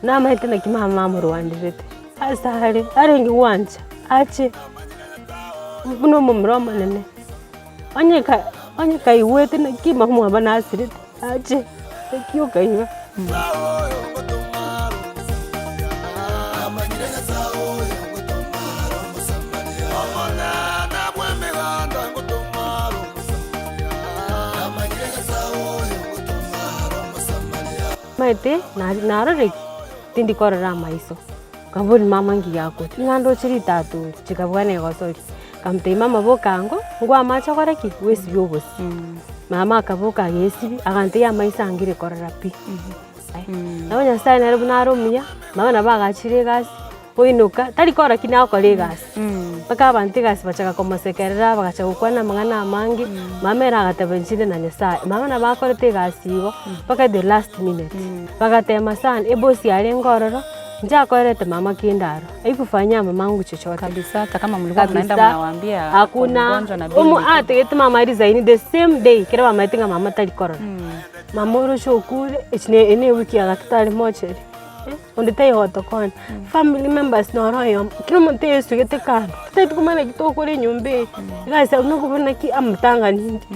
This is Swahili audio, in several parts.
na mahite na kimama mu Rwandirete asahare arengi wanja ache buno mu mroma nene onyeka iwete na kimama mu abanasirite ache kiyoka iba maite narare tindi korora maiso kavuli mama ngi yako ngando chiri tatu chikabwane goso kamte mama bokango ngwa macha koraki wesi byobosi mama akaboka yesibi agante ya maisa ngire korora pi nabonya sai nare bunaro muya mama nabagachire gasi poinuka tari kora kina kore gasi baka banti gasi bachaka komosekerera bagacha gukwana mangana mangi mama era agatabenchire na nyasa mama nabakorete gasi go baka the last minute bagatema sana ebosi yale ngororo nja korete mama kindaro aikufanya mamangu chochote kabisa hata kama mlikuwa mnaenda mnawaambia hakuna ategete mama resign the same day kira mama itinga mama tali korora Mamoro shokure ene wiki agatari mocheri onde hotokon family members no royo kira monte yesu gete kan tete kumana kitokore nyumbe gasa unokubona ki amatanga nindi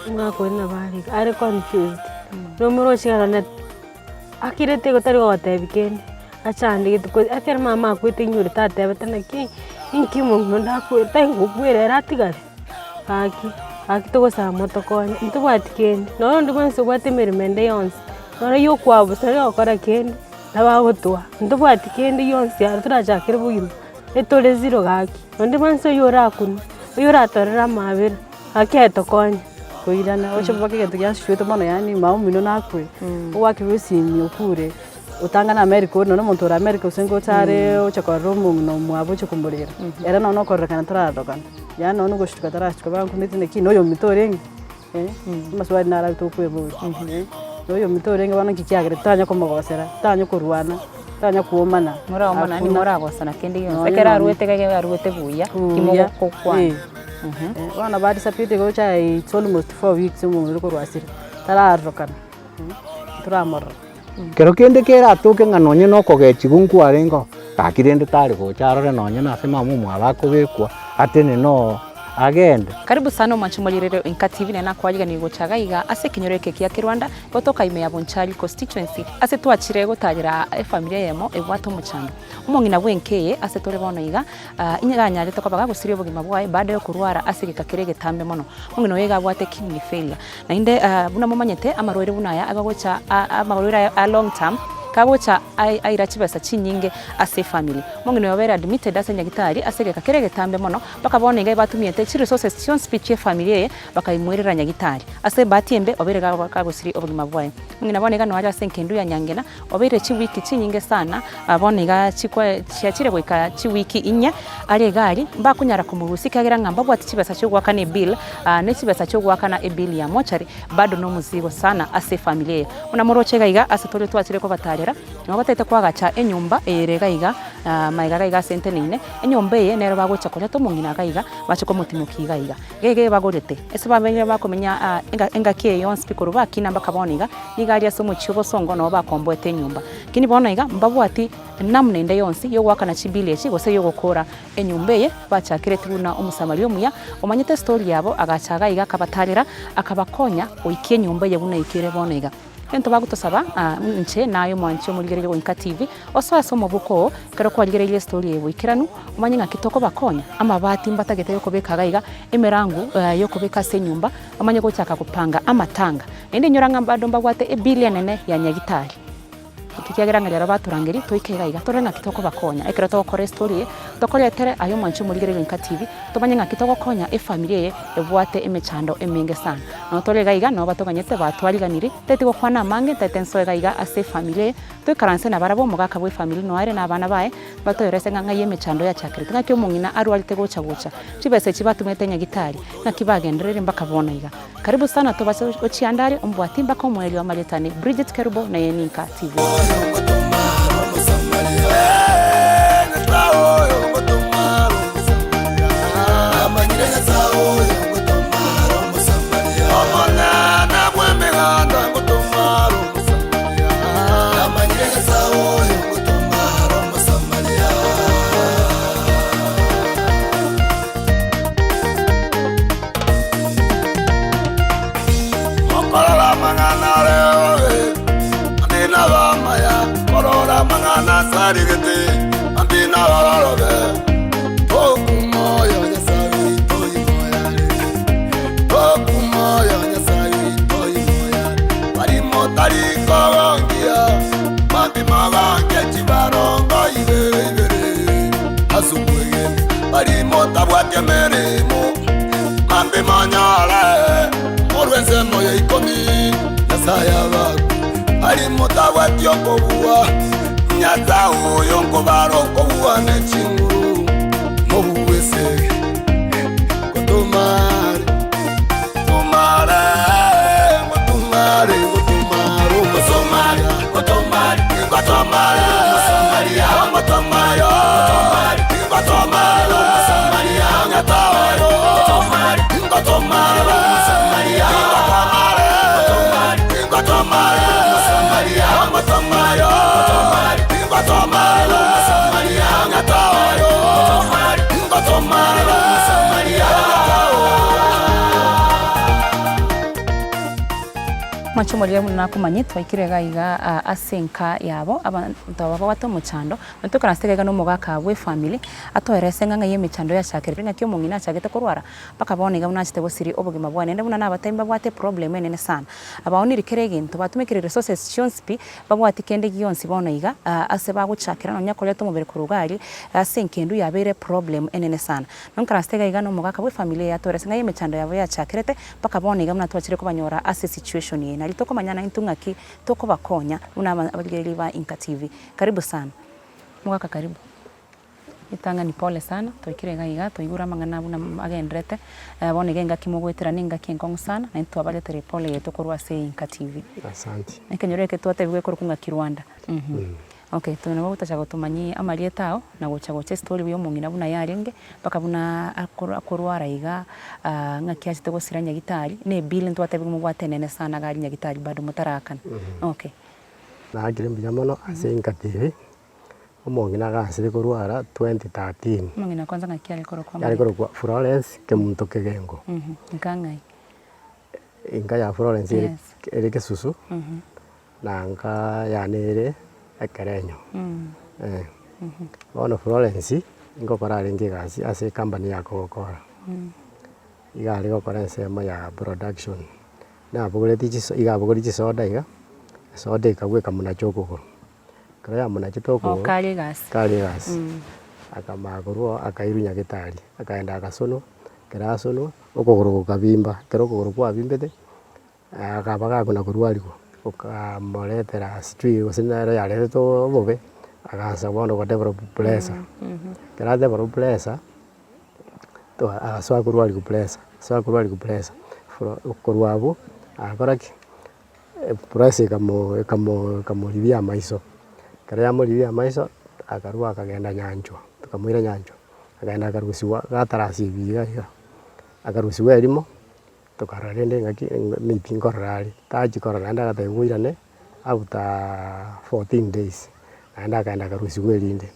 ngako na bari are confused no moro chigara net akirete gotari gotebikende achande gituko atera mama kwete nyuri tate batana ki inki mungu ndakwete ngugwire ratigare aki to gosa motokone ntubwatikende no ndibonse gwatemere mende yonse no yo kwabo sare okora kende nabagotwa ntubwatikende yonse turajakire buyimo etole zero gaki ndibonse yorakunu yoratorera mabira aketokonye koirana ocho bakigete gyashwete bono yani maumino nakwe wakibusimye okure utangana America no muntu ra America usengo tare ochakoro no mwabo cyo kumburira era no korrekana taradokan ya no gushtuka tarashtuka bankundite neki no yo mitorenge maswari nara tukwe no yo mitorenge bana kikyagere tanya komogosera tanya kurwana tanya kuomana muraomana ni muragosana kendi yonse kera aruete buya kimoko kwa wana badi sapite go chai it's almost 4 weeks mu ko rwasira tararokan turamora kero kende kera atoke nganonye no kogechigunku arengo kakirende tari go charore nonye na sema mumu abakobekwa atene no agenda karibu sana mwanchumulirero INKA TV na nakwajiga ni gochagaiga ase kinyoreke kia Kirwanda gotoka ime ya Bonchari constituency ase twachire gotagira familia yemo ebwato muchando Mong'ina bwenkeye ase tore bono iga inyaganya leto kabaga gusirio bugima bwae baada yo kurwara ase gikakirege tambe mono Mong'ina wega bwate kidney failure na inde buna momanyete amarwere bunaya agagocha amarwere a long term kabocha aira chibasa chinyinge ase family Mong'ina yobera admitted ase nyagitari ase gikakirege tambe mono bakabona iga batumiete chi resources tion speech ye family bakaimwerera nyagitari ase batiembe oberega bakagusiri obugima bwae Mong'ina bonega no aja senkendu ya nyangena obere chi wiki chinyinge sana bonega chikwa chiachire goika chi wiki inya ari gari mbakunyara kumurusi kagira ngamba bwati chibasa cyo gwaka ne bill ne chibasa cyo gwaka na bill ya mochari bado no muzigo sana ase family unamorochega iga ase tole twachire ko batari no batete kwagacha enyumba erega iga maiga iga sente nine enyumba ye nero bagocha konya to Mong'ina gaiga bachiko mutimo kiga iga gege bagorete ese bamenye bakomenya enga ke yon speaker bakina bakaboniga igari asomo chibo songo no bakomboete enyumba kini bona iga mbabwati namnende yonsi yo gwaka na chibili echi gose yo gokora enyumba ye bachakire tuna omusamario muya omanyete story yabo agachaga iga kabatarira akabakonya oikie nyumba ye buna ikire bona iga ento bagutosaba nche nayo mwancho muligerere INKA TV oso asomo buko kero kwaligerere story yebo ikiranu umanyinga kitoko bakonya ama bati mbatagete yo kobeka gaiga emerangu yo kobeka se nyumba amanye ko cyaka kupanga amatanga ende nyoranga badomba gwate ebilia nene ya nyagitari ikikiageranga baturangeri toikega iga torena kitoko bakonya ekero to kore story tokore tere ayo mwancho muligerere INKA TV tomanyinga kitoko konya family ye ebwate emechando emenge sana no tolega iga no batoganyete batwariganire tete gokwana mange tetenso iga ase family to karanse na barabo mugaka bwe family no are na bana bae batoyorese nganga yemechando ya chakire ngakyo Mong'ina arwalite gocha chibese chibatumete nyagitari na kibagenderere mbakabona iga karibu sana to base ochiandare ombwati mbako mweli wa maletani Bridget Kerubo na INKA TV sarigete ambina rorobe okumoyo nyasawi toimoyare okumoyo nyasawi toimoyare bari motari kawangia mami magange chibarongo ibere asubwege bari motabwate meremo mambe manyala orweze moyo ikomi nyasaye abaku bari motabwate okobua nyatao yongo baroko buane chinguru mobuwese kotomare tomare kotomare kotomare kotomare kotomare kotomare Maria kotomare kotomare Maria nyatao kotomare kotomare Maria kotomare kotomare Maria kotomare Batomara, Maria Ngatao, Batomara, Maria macho moria muna kumanyitwa ikirega iga asenka yabo abantu baba bato muchando ntuka nastegega no mugaka we family atoerese nganga ye michando ya shakere nga kyo Mong'ina chagete kurwara paka bone ga unachite bosiri obugima bwane nde buna nabatemba bwate problem ene sana abaoni rikerege ntu batumikire resources chonspi babwati kende gionsi bona iga ase baguchakira no nyakole to mubere kurugari asenkendu yabere problem ene sana nonka nastega iga no mugaka we family atoerese nga ye michando yabo ya chakirete paka bone ga unatwachire kubanyora ase situation ye na litoko manyana intungaki toko bakonya una abageli ba INKA TV. Karibu sana mugaka, karibu itanga ni pole sana toikire gaiga toigura mangana buna agendrete bone genga kimugwetera ninga kinkong sana na ntu abaletera pole yeto korwa se INKA TV. Asante Ekenyoreke twate bigwe kurunga Kirwanda. Okay, tuna babuta chago tumanyi amalietao na gocha story byo Mong'ina buna yarenge paka buna akorwara iga ngakiachi tego siranya gitari ne bill ntwate bigwe mugwatenene sana gari nya gitari bado mutarakana. Okay. Na agire mbiyamono ase INKA TV Mong'ina gasire kurwara 2013. Mong'ina kwanza ngakiale korokwa. Yari korokwa Florence kemuntu kegengo. Nkangai. INKA ya Florence ere kesusu. Na nka yanere ekerenyo. Bono Florence ngokora aringi gasi ase company ya Coca-Cola. Igari gokora ensemo ya production. Na bugureti soda iga. Soda ikagweka munachokoko. Kaya ya munachitoko. Kali gas. Akamagurwo akairunya gitari. Akaenda akasono. Kera sono okogoro kabimba. Kero okogoro kwa bimbete. Akabaga kuna kurwariko. Ukamoretera stri usinara yare to bobe aganza bono ko develop pressure kera develop pressure to aswa kurwali ku pressure kurwabo akoraki pressure kamo livia maiso kera mo livia maiso akarwa akagenda nyanjo tukamwira nyanjo akaenda akarusiwa gatarasi biga akarusiwa elimo tukararende ngaki ni pinkorali taji koranda gatagwirane after 14 days anda kaenda karusiwe linde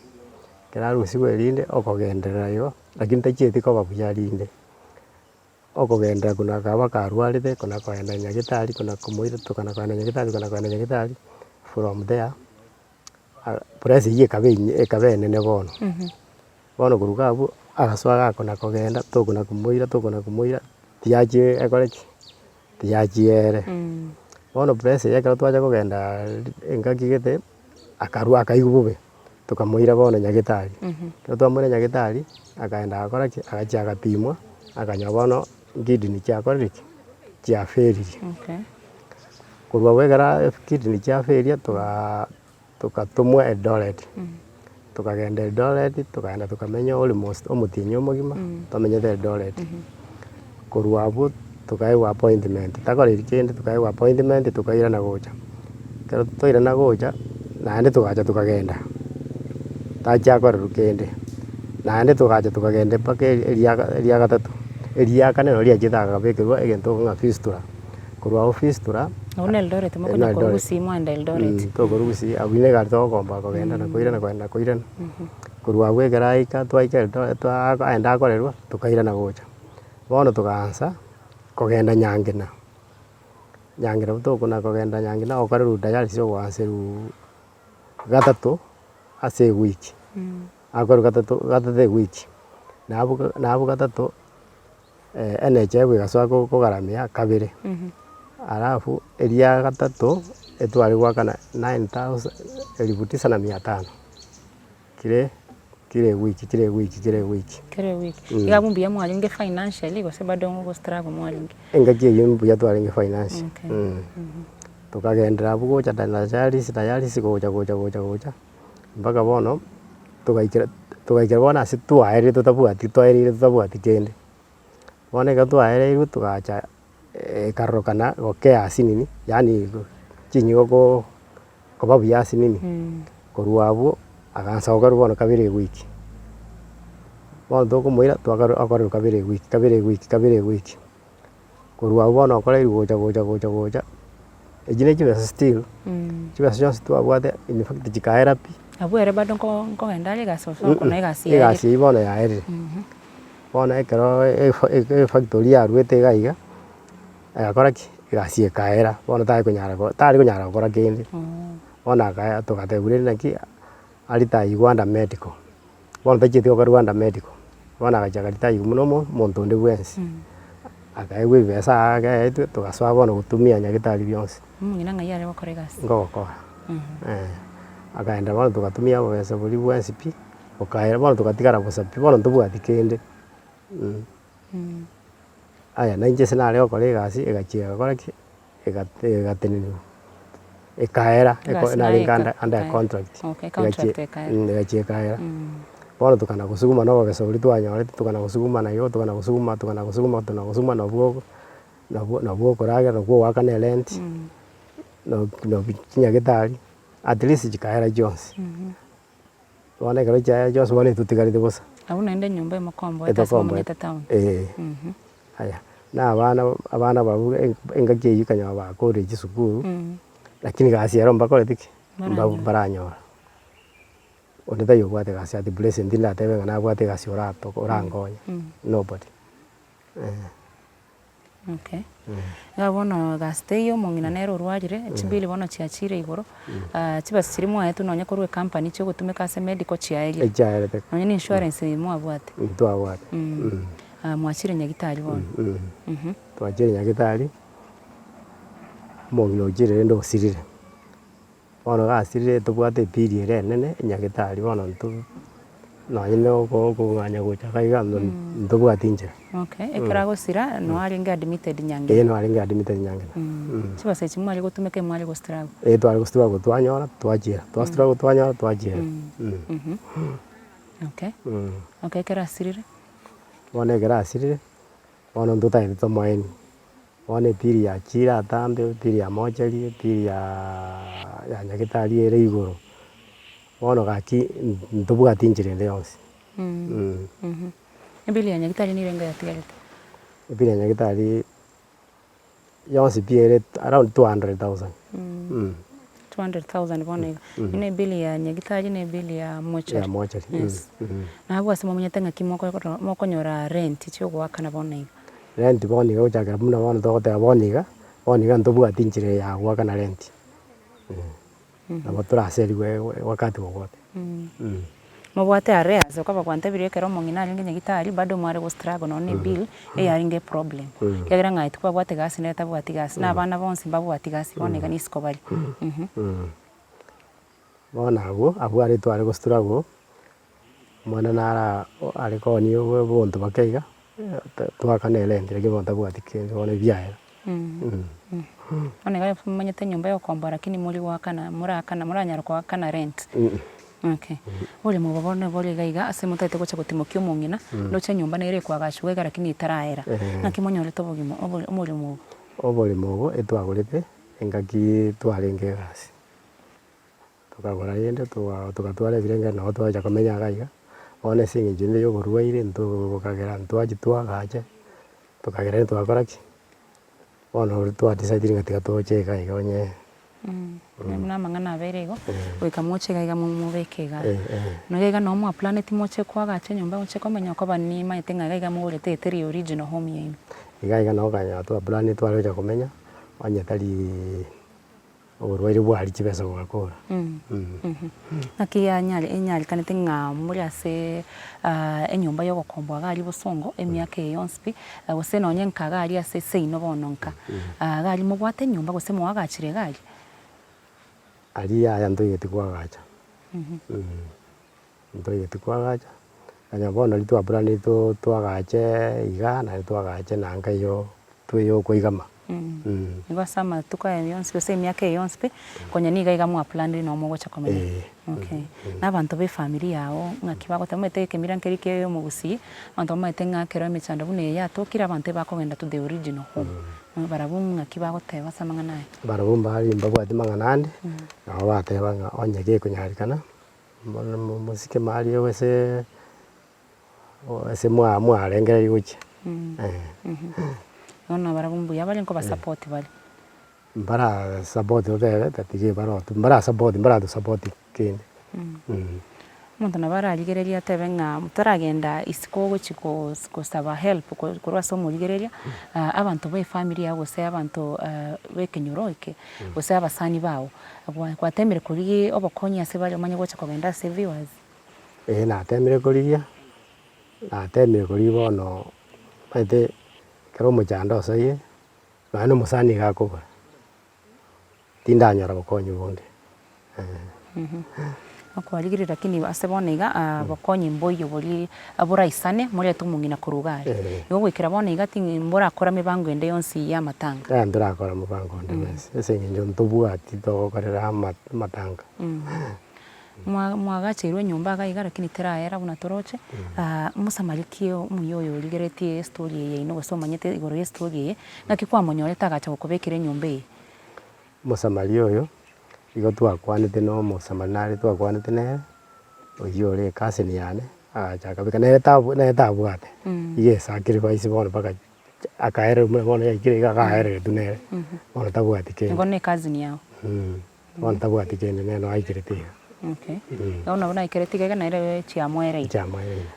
kera rusiwe linde okogendera yo lakini tachieti ko babuyalinde okogendera kuna kaba karwalite kuna kwenda nyagitari kuna kumuira tukana kwenda nyagitari from there presi ye kabene ne bono bono kurugabu agaswaga kuna kogenda tukuna kumuira tiaje ekoreki tiajiere bono presi yake twaje kugenda engakigete akarwa akaigubube tukamuira bono nyagitari twamure nyagitari akaenda akoreki agacha agapimwa akanya bono kidney cha koreki cha feriri kurwa wegara kidney cha feria tukatumwa Eldoret tukagenda Eldoret tukaenda tukamenya almost omutinyo mugima twamenya Eldoret kurwabu tukaiwa appointment takore ikende tukaiwa appointment tukaira na gocha kero toira na gocha naende tukaja tukagenda tacha kore rukende naende tukaja tukagenda paka eria gatatu eria kane no ria jithaga bekirwa egento nga fistula kurwa fistula una Eldoret mo kuna kurusi mwanda Eldoret to kurusi abine garto komba kugenda na koira kurwa wegeraika twaika Eldoret twaenda korerwa tukaira na gocha bono tukaanza kugenda Nyangina buto kuna kugenda Nyangina okaru dialysis wanseru gatatu ase wiki akora gatatu wiki nabu gatatu NHF igacoka kugaramia kabiri alafu eria gatatu etwari gwakana 9,900 kire wiki igabumbia mwalinge financially gose bado ngo struggle mwalinge engakie yumbuya twalinge finance tukagendera bugocha dialysis gocha mpaka bono tugaikira bona ase twaerire tutabuati kende bona iga twaereirwe tugacha karokana gokea asinini yani chinyigo koba buya asinini korwa abo agansa ogaru bono kabiri wiki bono tokumuira twagaru kabiri wiki korwa abo bono okoreirwe gocha ejine chibesa still chibesa chonsi twabwate in fact chikaera pi abwere bado nkogenda ligasoso kona igasi bono yaerire bono ekero factory yarwete gaiga agakora ki igasi ekaera bono tari kunyara gukora kindi bono akaya tugategurire naki aritayi Rwanda Medical bono tachiete goka Rwanda Medical bono agacha garitayi muno monto onde bwensi akaigwa ibesa agaetwe tugasoa bono gutumia nyagitari bionsi Mong'ina ng'ai are gokora egasi ngogokora akaenda bono tugatumia bobesa bori bwensi pi okaera bono tugatigara bosa pi bono ntobwati kende aya nainche sinare gokora egasi egachia gakora ki egateneniwa ekaera naringa under contract egachia ekaera bono tukana gusuguma no bobesa bori twanyorete tukana gusuguma nayo tukana gusuguma nabwo okoragera nabwo gwakana rent no kinyagitari at least chikaera jonsi bono ekero chiaera jonsi bono etutigarete bosa abo naende nyumba emokombo etasomonete town aya na abana babu engaki eyi kanyama bakore chisukuru lakini gasi ero mbakorete ki baranyora onde tayo bwate gasi ati blessing ndila tebe na bwate gasi orangonya nobody okay bono gasteyo Mong'ina nero rwarire chimbili bono chiachire igoro chibasi chiri mwaetu nonya korwe company chyo gutumika ase medical chiaerie echaerete nonya ni insurance mwabwate twabwate mwachire nyagitari bono twachire nyagitari Mong'ina ochire ndo osirire bono gasirire tobwate epiri ere enene nyagitari bono nonya nokong'anya gocha gaiga ntobwati inchera ekera gosira noaringe admitted nyangena noaringe admitted nyangena chibasa echi mwari gotumeka mwari gostruggle twari gostruggle twanyora twachira twastruggle twanyora twachira ekera asirire bono ekera asirire bono ntutaete tomoeni bono epiri yachira atambe epiri ya mochari epiri ya nyagitari ere igoro bono gaki ntobwati inchera ende yonsi ebili ya nyagitari nirenga yatigarete ebili ya nyagitari yonsi pi ere around 200,000 200,000 bono iga ine ebili ya nyagitari ne ebili ya mochari nabo ase momenyete ng'aki mokonyora rent chio gwakana bono iga rent bono iga gochakera buna bono togoteba bono iga ntobwati inchera ya gwakana rent nabo toraseriwe wakati wowote mobwate areas okaba kwantebirie ekero Mong'ina aringe nyagitari bado mware gostruggle none bill eyaringe problem kiagira ng'aitu kwabwate gasi neta bwati gasi n'abana bonsi babwati gasi bono iga nisiko bari bono abo are tware gostruggle mwana nara arekoni obonto bakeiga twakana rent rege bonto bwati kende bono biaera one gari manyete nyumba yokomba lakini muri wakana murakana muranyara kwakana rent ole mubabone bole gaiga ase mutete gocha gutimokia Mong'ina noche nyumba nere kwagashwega lakini itaraera nakimonyore tobogimo obole mobo etwagorete engaki twarenge gasi tukagora yende tugatwara birenge no twaja komenya gaiga one singe jinde yo gorwaire ntugokagera ntwagitwagache tukagera twakora ki bono twadecide ngatiga toche gaiga onye namang'ana abere igo goika moche gaiga mubeke iga no gaiga no mwa planet moche kwagache nyumba moche komenya koba ni maite gaiga mugurete eteri original home yaino igaiga no kanya twa planet tware ja komenya onye tari oborwaire Bwari chibesa gogakora. Naki nyari kanete ng'a muri ase enyomba yogokombwa gari bosongo emiaka yonsi gose nonye nka gari ase seino bononka gari mobwate enyomba gose mwagachire gari Ari aya ntoigete kwagacha. Ntoigete kwagacha. Kanya bono litwapurani twagache iga na twagache nanga yo tweyo koigama. Nigo sama tuka yonsi gose emiaka yonsi konya niga iga mwapulani no mogocha komenya. Okay. N'abantu be family yao ng'akibago tamete kemira nkerike yo mugusi abantu bamete ng'akero emechanda bune yatokira abantu bakogenda to the original home. Barabum ng'akibago teba samanga naye. Barabum bari mbabwati manganandi. Abo bateba nga onyege kunyarikana. Musike mari yo ese mwarengera yuche. Ono barabumbu yabali nko basupport bali. Mbara support obebe tatige baroto. Mbara support kindi. Muntu nabara aligereria tebe ng'a mutaragenda isiko gochiko saba help kurwa so muligereria abantu be family yabo se abantu bekenyoroike gose abasani bawo kwatemere kuri obokonya se bali omanye gocha kogenda se viewers. Natemere kuri bono maite kero mochando soye bano musani gakobora tindanyara bokonyi bonde. Akwarigire lakini asebonega bokonyi mboyo boli aburaisane muri Mong'ina kurugari igo gwikira bonega tingi mbora akora mibango ende yonsi ya matanga ndirakora mibango ende Senge njo ntobwati togokorera matanga mwagachirwe nyumba gaiga lakini teraera buna toroche musamarikio muyoyo oligeretie story ye ino gosomanyete igoro ye story ye ngakikwa monyoreta agacha gukobekire nyumba ye musamari oyo igo twakwanete no musamanari twakwanete ne oyore kaseni yane agachaka bika ne tabwate yes sacrifice bono paka akaere bono yakire akaere tunere bono tabwate ke ngone kazi ni yao bono tabwate ke ne no aikirete. Okay. Ona bona ikeretiga na ire chiamwere.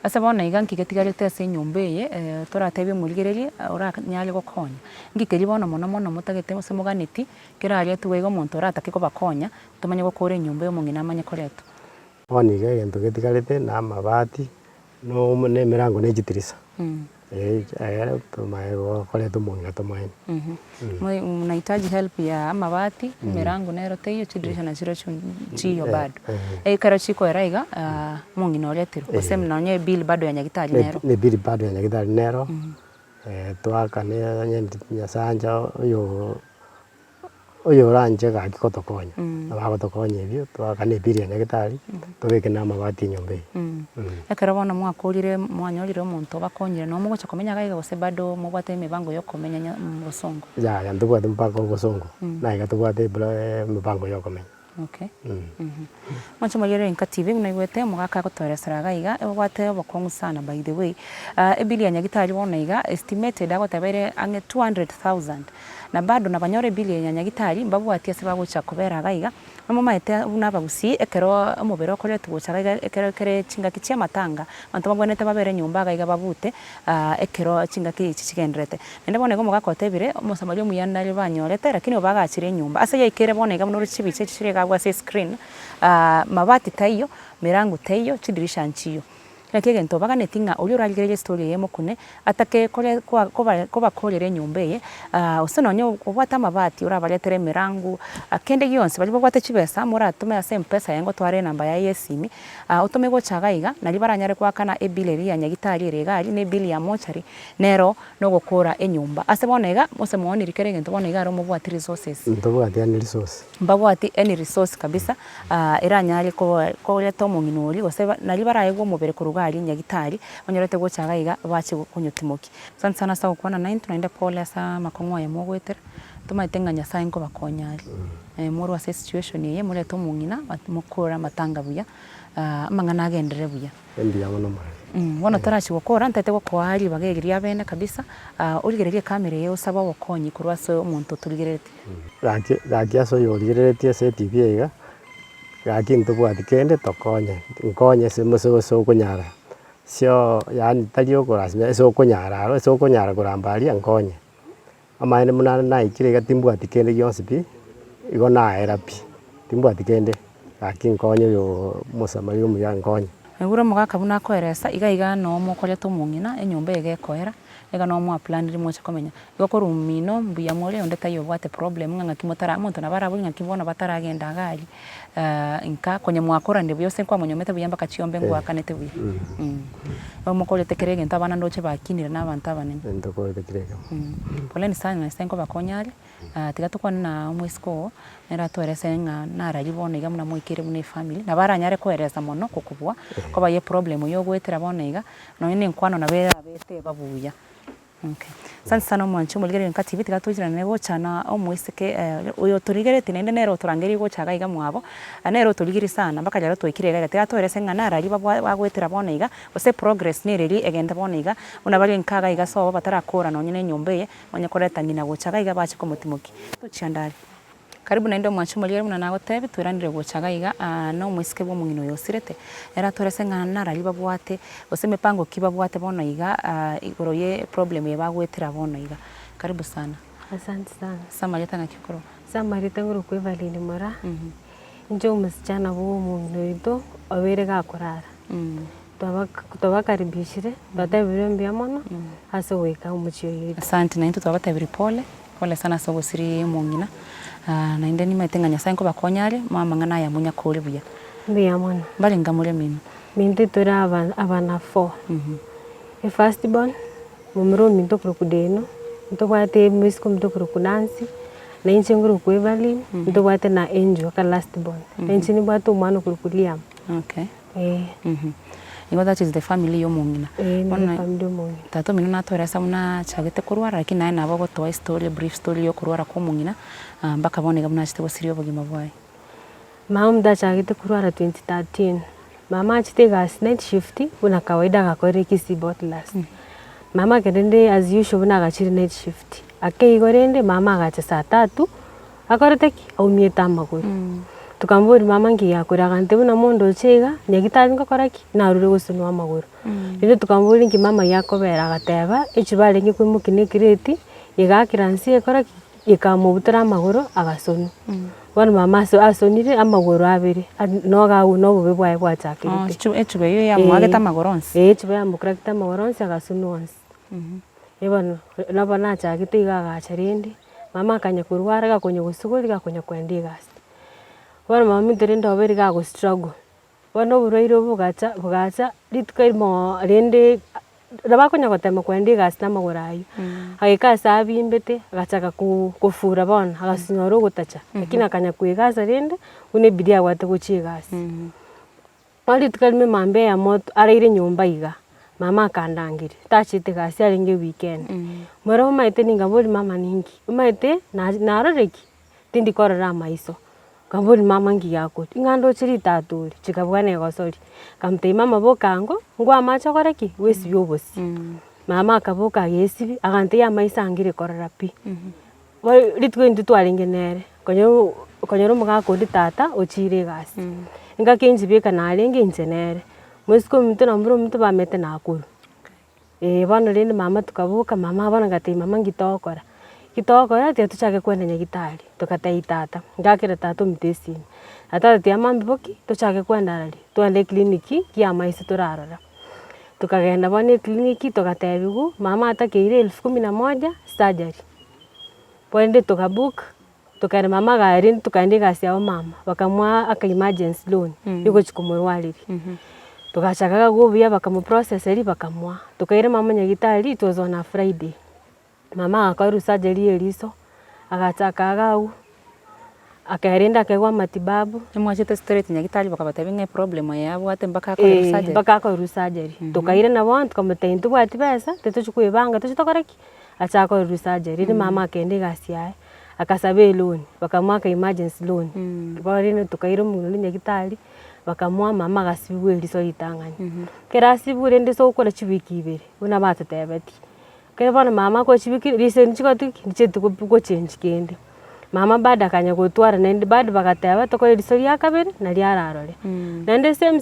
Asa bona iganki ketigarete ase nyumba ye toratebe muligererie ora nyale gokonya. Ngikeri bona mono mutagete se muganeti keraria tuwego muntu ratake ko bakonya tumanye gukore nyumba yo Mong'ina amanye koreto. Oni gento ketigarete na mabati no ne mirango ne jitirisa. Ayara tumaye koreto Mong'ina tumaye. Mnahitaji help ya mabati mirango nero teyo chidirisha na chiro chiyo bado karo chiko eraiga Mong'ina oletiro ose mnonye bill bado ya nyagitari nero ne bill bado ya nyagitari nero twaka ne nyasanja oyo ranje gakikotokonya abagotokonya ebyo twaka ne bill ya nyagitari tobeke na mabati nyombe ekero bona mwakurire mwanyorire omuntu bakonyire no mugocha komenya gaiga gose bado mubwate mibango yo komenya bosongo ya ndubwate mpaka bosongo naiga tubwate mibango yo komenya. Okay. Mwacho Mamioro INKA TV mnaigwete mugaka gotoresera gaiga ebwate obokongu sana by the way ebili ya nyagitari bona iga estimated agotabere ange 200,000 na bado na banyore bili ya nyagitari mbabwati ase bagocha kubera gaiga namo maete unabagusi ekero omubero kore tugocha gaiga ekero kere chingaki chia matanga bantu babonete babere nyumba gaiga babute ekero chingaki ichi chigendrete nende bonego mugaka otebire omosamali omuyanda banyorete lakini obagachire nyumba ase yaikere bonega munoro chibiche chirega gwa se screen mabati tayo mirango tayo chidirisha nchiyo lakini gento baganeti ng'a uri uragirije story ye mukune atake kore kuba korere nyumba ye usenonyo ubwata mabati urabaletere mirango akende yonse bali bwate chibesa muratume ase mpesa yango tware namba ya yesimi utume gocha gaiga nali baranyare kwakana ebileri ya nyagitari regari ne bili ya mochari nero no gukora enyumba ase bonega mose muoni rikere gento bonega ro mubwati resources ndobwati any resource mbabwati any resource kabisa iranyare ko leto Mong'ina gose nali barayego mubere kuruga ali nyagitari onyorete gocha gaiga bachi kunyutimoki sana sawa kuona 9 tunaenda pole asa makongwa ya mogwetera tumaitenga nyasaye ngo bakonyari muri ase situation ye muri to Mong'ina mukora matanga buya mangana agendere buya endi yamono mari bona tarachi gukora ntete gokwari bagegiria bene kabisa urigererie kamera ye usaba bokonyi kurwa so umuntu turigerete gaki aso yorigeretie se TV iga gaki ntubwati kende tokonye nkonye se muso kunyara sio yani talio kurasime eso kunyara kurambali nkonye amaene munana na ikire gatimbwati kende yonsipi igo naera pi timbwati kende akinkonyo yo Mosamaria omuya nkonyo Egura mugaka buna koeresa iga no mukore to Mong'ina enyomba egekoera ega no mwa plan ri mwacha komenya igo korumino mbuya more onde tayo bwate problem nganga kimotara muntu nabara buri ngakibona bataragenda gari inka konye mwakora ndi byose kwa monyomete buyamba kachiombe ngwa kanete buya bamukore tekerege ntabana ndoche bakinira n'abantu abanene ndokore tekerege poleni sana senko bakonyare tigatukwana na umwisiko era twerese nga narayibona iga muna mwikire mune family nabaranyare koereza mono kokubwa ko baye problem yo gwetera bonega no ni nkwano nabera bete babuya okay sana mwanchu mulgere INKA TV tigatujira nego chana omwisike uyo turigerete nende nero turangeri go chaga iga mwabo anero turigiri sana mpaka jaro twikire ga tigatwerese nga narayibwa bagwetera bonega ose progress nereri egenda bonega unabali nkaga iga so batarakora no nyine nyombeye onye koreta ngina go chaga iga bachi komutimoki tuchandari karibu na ndo mwanchu mulgere muna nago tebe twiranire go chaga iga no mwisike bo mungino yosirete era twerese nga narayibwa bwate ose mipango kiba bwate bona iga igoro ye problem ye bagwetera bona iga karibu sana Asante sana. Samarita na kikoro Samarita nguru kwevalini mora njo msichana bo mungino ito awere ga kurara tubakaribishire batebire mbya mono hase weka umuchiyo yiri. Asante na into tubatabiri pole sana sogo siri Mong'ina na inde ni maitenganya sanko bakonyare mama ngana ya munya kore buya mbya mono bali ngamure mino minde tora abana 4 e first born mumro minto krokudeno minto kwate misiko minto krokunansi na inche nguru kwevali minto kwate na Enjo ka last born na inche ni bwato mwana krokuliam. Okay Ingo that is the family yo Mong'ina. Ona family Mong'ina. Tato mino natoresa muna chagete kurwara lakini naye nabo gotoa story brief story yo kurwara ko Mong'ina mbaka bonega muna chite bosirio bogima bwaye. Mama mda chagete kurwara 2013. Mama achite gas night shift una kawaida gakore Kisii botless. Mama kedende as usual una gachire night shift. Ake igorende mama agacha saa 3 akorete aumieta maguru. Tukamburi mama ngiya kuragante buna mondo chega nyagitari ngokoraki narure gusunu amaguru rero tukamburi ngi mama yakobera agateba echibare ngi kwimukine kireti igakiransi ekoraki ikamubutara amaguru agasonu bana mama asonire amaguru abiri no gagu no bube bwaye bwachakirite echube yo ya mwageta amagoronsi echube ya mukrakita amagoronsi agasonu onsi ebano nabana chakite igagacharende mama kanya kurwara gakonye gusuguri gakonye kwendigas Wana mama ndo oberi ga go struggle. Wana oburoiro bugacha litukaimo rende rabakonya gotema kwendi gas na magurayo. Agika sabi imbete agachaka kufura bona agasinyoro gutacha. Lakini akanya kuigaza rende une bidia gwate guchi gas. Wali tukalime mambe ya moto araire nyumba iga. Mama akandangire. Tachite gas yaringe weekend. Moro maite ningabori mama ningi. Maite narareki. Tindi korora maiso. Kamburi mama ngi yako ingando chiri taturi chikabwane gosori kamte mama bokango ngwa macha koreki wesi yobosi mama akaboka yesibi agante ya maisa angire korora pi litwe nditwaringe nere konyoro mugako ditata ochire gasi inga kenji beka narenge incenere mwesiko mito na mburo mito bamete nakuru bano rende mama tukaboka mama bana gate mama ngitokora kitokora tia tuchake kwenda nyagitari tukatai tata ngakira tata mtesini atata tia mambi boki tuchake kwenda rali twende kliniki kia maisi turarora tukagenda bane kliniki tukatebigu mama atakeire 11,000 surgery pwende tukabook tukare mama gari tukaende gasi ya mama bakamwa aka emergency loan yuko chikumurwaliri tukachaka gubya bakamuprocesseri bakamwa tukaire mama nyagitari it was on a Friday. Mama akaru surgery eliso agachaka agau akarinda akegwa matibabu mwachite straight nyagitari bakabatabinga problem yabo ate mbaka akaru surgery tukaire nabo tukamuteintu bwati pesa tetuchukuyibanga tuchitokoreki achaka surgery ni mama akende gasi yae akasabe loan bakamwaka emergency loan bari tukaire mu nyagitari bakamwa mama gasibwe eliso itanganya kerasibure ndiso ukora chibiki ibere una batetebeti Kebana mama ko chibiki recent chikotu nichetu ko change kende. Mama bada kanya gutwara nende bada bagateba tokore risori yakabere na ryararore. Nende same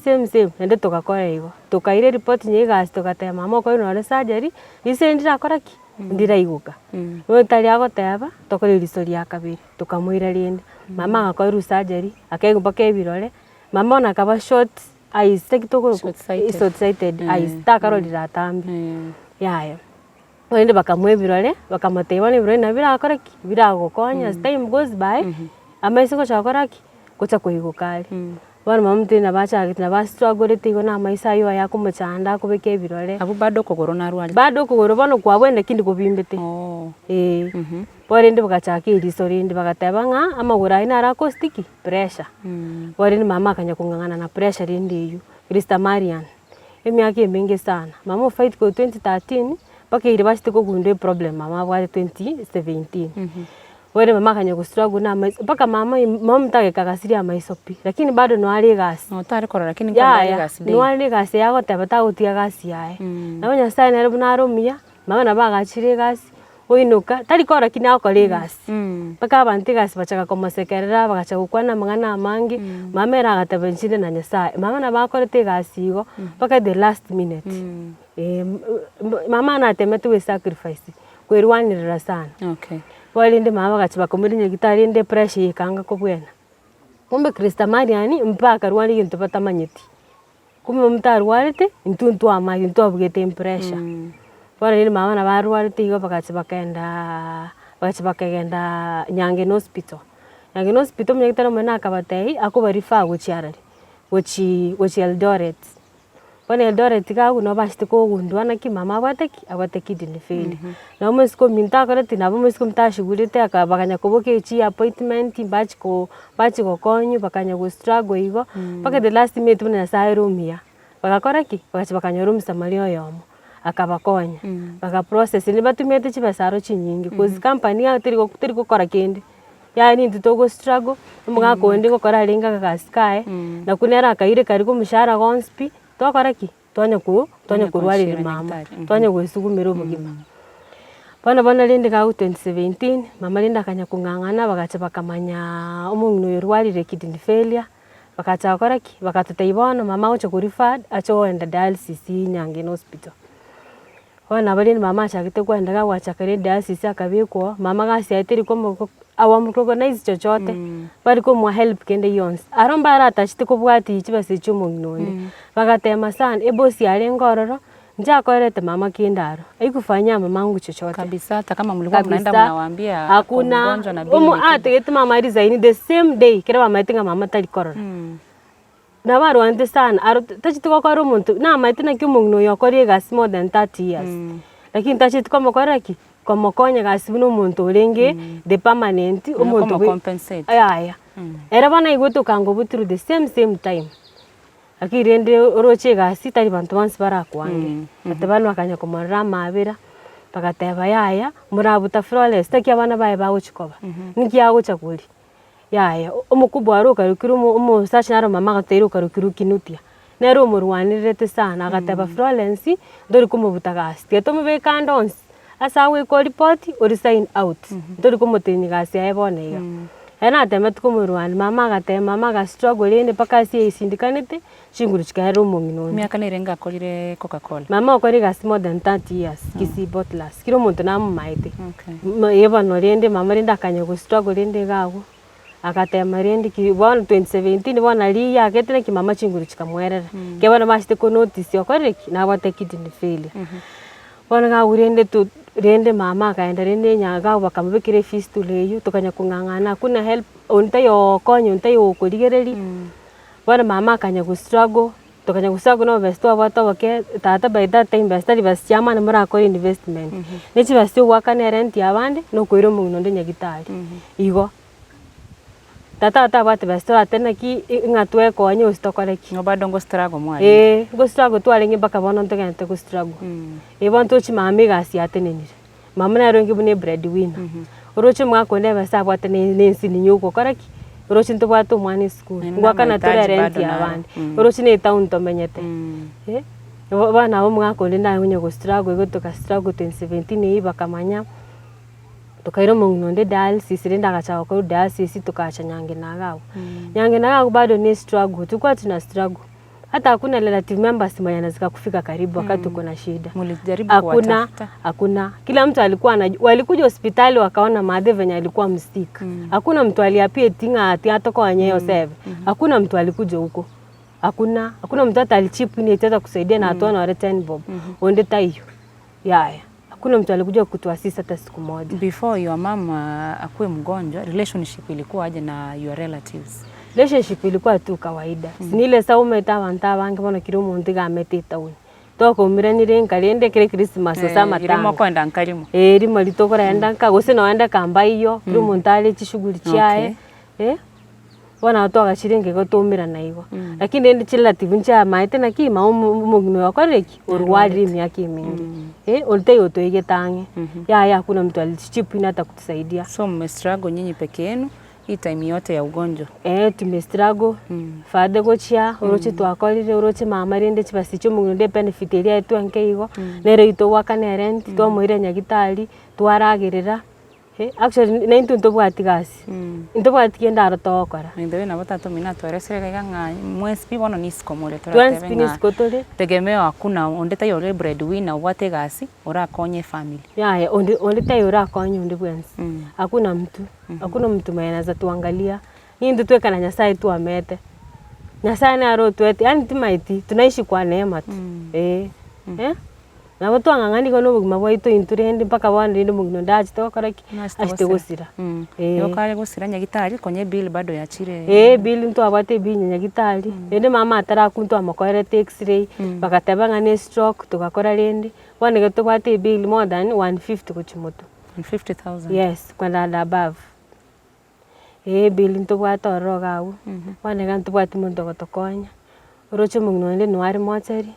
nende tokakora igo. Tokaire report nyigas tokatema mama ko no surgery recent rakora ki ndira iguka. No tali agoteba tokore risori yakabere tokamuira rende. mama akakoiru surgery akaigu mpaka ebirore mama ona akaba short eyes tekitoko short sighted eyes takarorira atambi yaya wende bakamwebirore bakamuteba nebirore na birakora ki biragokonya as time goes by amaiso gochakora ki gocha kuigukari bana mamute na bacha na ba struggle tigo na maisa yo ya kumuchanda kubeke birore abu bado kogoro na rwali bado kogoro bano kwabwende kindi kubimbete bore ndi bagachaka irisori ndi bagateba nga amagura ina ara kostiki pressure bore ni mama akanya kungangana na pressure ndi yu Krista Marian emyaka mingi sana mama fight ko 2013 paka university ko gunde problem mama bwa 2017 bore mama akanya ku struggle na paka mama mtake kakasiri amaisopi lakini bado no ari gas no tare kora lakini kwa ari gas no ari gas yago tabata utia gas yae nabanya sana nero bunarumia mama na bagachire gas oinuka tari kora kina akore gas paka abantu gas bachaka komasekerera bagacha gukwana mangana amangi mama era gatabenchire na nyasaye mama na bakorete gas igo paka the last minute mama na temete we sacrifice kwerwanirira sana wale ndi mama gachiba komurinye gitari ndi pressure ikanga kubwena kumbe Krista Mariani mpaka rwani gintu batamanyeti kumbe mtaru walete intuntu ama intu abugete pressure wale ndi mama na barwalete igo bagachiba kagenda Nyange hospital mnyagitara mwana akabatei akubarifa guchiarari guchi Eldoret bone Eldoret kagu no bashite ko gundwana ki mama abateki dini fail na umesiko minta koreti na umesiko mtashugurite akabaganya kuboke chi appointment bachiko konyu bakanya go struggle igo paka the last minute muna sai rumia bagakora ki bakanya room Samario yomo akabakonya baka process ni batumete chibasaro chinyingi cause company ya tiri gukora kende yani ntutogo struggle umuga ko ndi gukora linga kakaskae na kunera akaire kari ko mushara gonspi twakora ki tonya kurwalira mama tonya gwesugumira ubugima bana linde ka 2017 mama linda kanya kungangana bagacha bakamanya umuntu yorwalire kidney failure bakacha akora ki bakatutaibona mama ocho kurifad acho enda dialysis Nyange hospital bana balinde mama achakite kwenda ga wachakare dialysis akabikwa mama gasi atiri ko awamukogonize chochote bari ko mwa help kende yons aromba aratashite kubwati ikibase cy'umuntu bagatema sana ebosi yale ngororo njakorete mama kindaro aikufanya mama wangu chochote kabisa hata kama mlikuwa mnaenda mnawaambia hakuna ategete mama resign the same day kira mama itinga mama tali korora na baro ante sana tachitiko kwa rumuntu na maitina ky'umuntu yakoriye gas more than 30 years lakini tachitiko mokoraki komokonya gasibuno umuntu urenge the permanent umuntu compensate era bana igoto kango butru the same time akirende oroche gasi tari bantu bansi barakwange atabana akanya komara mabira pakateba yaya murabuta flawless takia bana baye bawo chikoba nikiyago chakuri yaya umukubwa aruka rukiru umusachi naro mama gateruka rukiru kinutia nero murwanirete sana agateba flawless ndori kumubuta gasi tieto mubeka ndonsi asa we ko report or sign out ndori kumutini gasi ayebonega ena temet kumurwani mama ga struggle ine paka si isindikanete chinguru chikaro Mong'ina miaka nirenga akorire Coca-Cola mama akori gasi more than 30 years Kisii bottlers kiro muntu namumaite yeba no rende mama renda akanya go struggle rende gago akatema rende ki 2017 bona ri yaketene ki mama chinguru chikamwerera kebona mashite ko notice yokoreki na batekidini fail bona ga urende tu rende mama akaenda rende nyaga bakamubikire fees tuleyo tukanya kungangana kuna help ontayo konyo ontayo kurigereri bona mama akanya go struggle tukanya gusago no best abata bake tata by that time best ari best yama na mura ko investment nechi best wakane rent yabande no koiro Mong'ina nde nyagitari igo tata bate best atena ki ngatwe ko anyo stokoreki no bado ngo struggle mwari go struggle twarengi baka bono ntogente go struggle bonto chi mama gasi atenenire mama na rongi bune breadwinner oroche mwako ndeba sabo atene nensi ninyuko koreki oroche ntobwato mwana school ngwakana tore rent yabande oroche ne town tomenyete bana bo mwako ndenda hunye go struggle gotoka struggle 2017 ibakamanya tukairo Mong'ina nde dialysis renda gachawa ko dialysis tukacha Nyange nagago bado ni struggle tukwa tuna struggle hata hakuna relative members mwenye anaweza kufika karibu wakati uko na shida. Mlijaribu kuwatafuta? Hakuna. Kila mtu alikuwa walikuja hospitali wakaona madhe venye alikuwa mstika. Hakuna mtu aliapia tinga hata kwa nyeyo save. Hakuna mtu alikuja huko. Hakuna mtu hata alichipu ni itaweza kusaidia na atoa na 10 bob. Onde tayo. Hakuna mtu alikuja kutuassist hata siku moja. Before your mama akuwe mgonjwa, relationship ilikuwa aje na your relatives? Relationship ilikuwa tu kawaida. Sinile saume tawanta bange bona kiro muntu gamete tauni. Toko miranire nkalende kire Christmas osama tanga. Irimo kwenda nkalimo. Rimo litokora enda nkagose no enda kamba iyo, kiro muntu ali chishuguli chiae. Bona otoga chirenge gotumira na igo. Lakini ndi relative ncha maite na kima umugino yakoreki urwari myaki mingi. Olte yoto igetange. Hakuna mtu alichipu ina hata kutusaidia. So mmestruggle nyinyi peke yenu hii time yote ya ugonjwa? Tumestruggle. Fade gochia oroche twakorire oroche mama rende chibasicho mugino de benefit eri etu anke igo. Nere ito wakane rent to moire nyagitari twaragerera. Actually naintu ntobwati gasi. Ntobwati kenda arotokora. Ndewe na batatu mina twaresere ganga mwespi bono niskomore twenspi niskotore. Tegemeo hakuna ondeta yore breadwinner wate gasi urakonye family. Onde tayo urakonye onde bwensi. Hakuna mtu mwenye anaweza tuangalia. Ndio tuweka na Nyasaye tu amete. Nyasaye na aro tuete yani timaiti tunaishi kwa neema tu. Na watu angangani kono bugima bwaito inturende mpaka bandi ndi mugino ndachi tokoraki ashite gusira. Yo kale gusira nyagitari konye bill bado yachire. Bill nto abate binya nyagitari. Ende mama atara kuntu amakorere x-ray bakatebanga ne stroke tukakora rende. Bone geto bate bill more than 150 kuchimoto. 150,000. Yes, kwenda above. Bill nto bwata rogawu. Bone gantu bwati muntu gotokonya. Oroche mugino ndi nwari mocheri.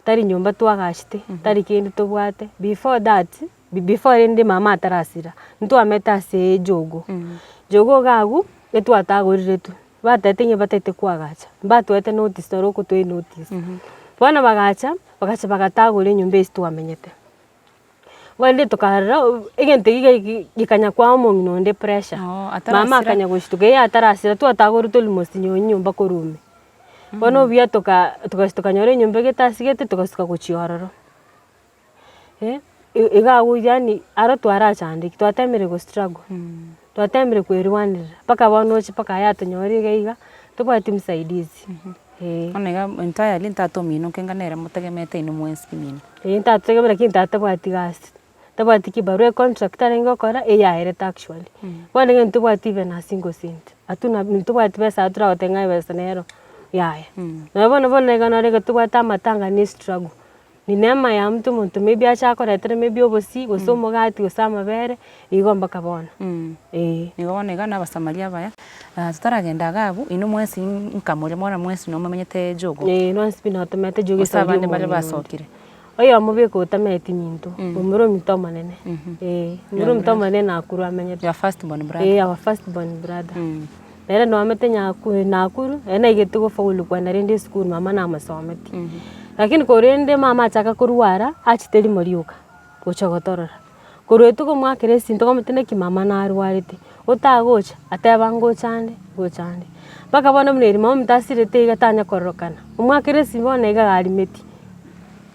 Tari nyumba twagashite tari kindi tubwate before ndi mama atarasira ntu ameta se jogo gagu etwatagorire tu batetinye batete kwagacha batwete notice roko twe notice bwana bagacha bagatagore nyumba istu amenyete wende tukarara egente gikanya kwa omongino ndi pressure mama akanya gushituke ya atarasira twatagore tulimosi nyumba korume. Bono bia tukasituka nyore nyumba getasigete tukasuka kuchiororo. Igagu yani aro twara chande twatemere go struggle. Twatemere kwirwanira paka bonochi paka yato nyore geiga tukwati msaidizi. Onega entirely ntatomino kenganera mutegemete ino mwespi mino. Ntategemera kintate kwati gas. Tabati kibarua contractor ngokora yaereta actually. Bone ntubati bena single cent. Atuna ntubati pesa atura otenga pesa nero. Na bona igana rega tubata matanga ni struggle. Ni neema ya mtu maybe achakoretere maybe obosi gosomo gati gosama bere igomba kabona. Nigona igana basamaria baya. Tutaragenda gabu ino mwesi nkamure mora mwesi no mamenyete jogo. No spina tomate jogo sabane bale basokire. Oyo amubiko utameti minto. Umuro mito manene. Umuro mito manene akuru amenyete. Your first born brother. Our first born brother. Nere no amete nakuru ena igetugo faulu kwa narende school mama na amasometi. Lakini korende mama achaka kurwara achiteri moriuka gochogotorora. Korwetugo mwakere sinto komete ki mama na arwarite. Utagocha atebango chande gochande. Baka bona mneri mama mtasirete igatanya korokana. Mwakere simbona igalimeti.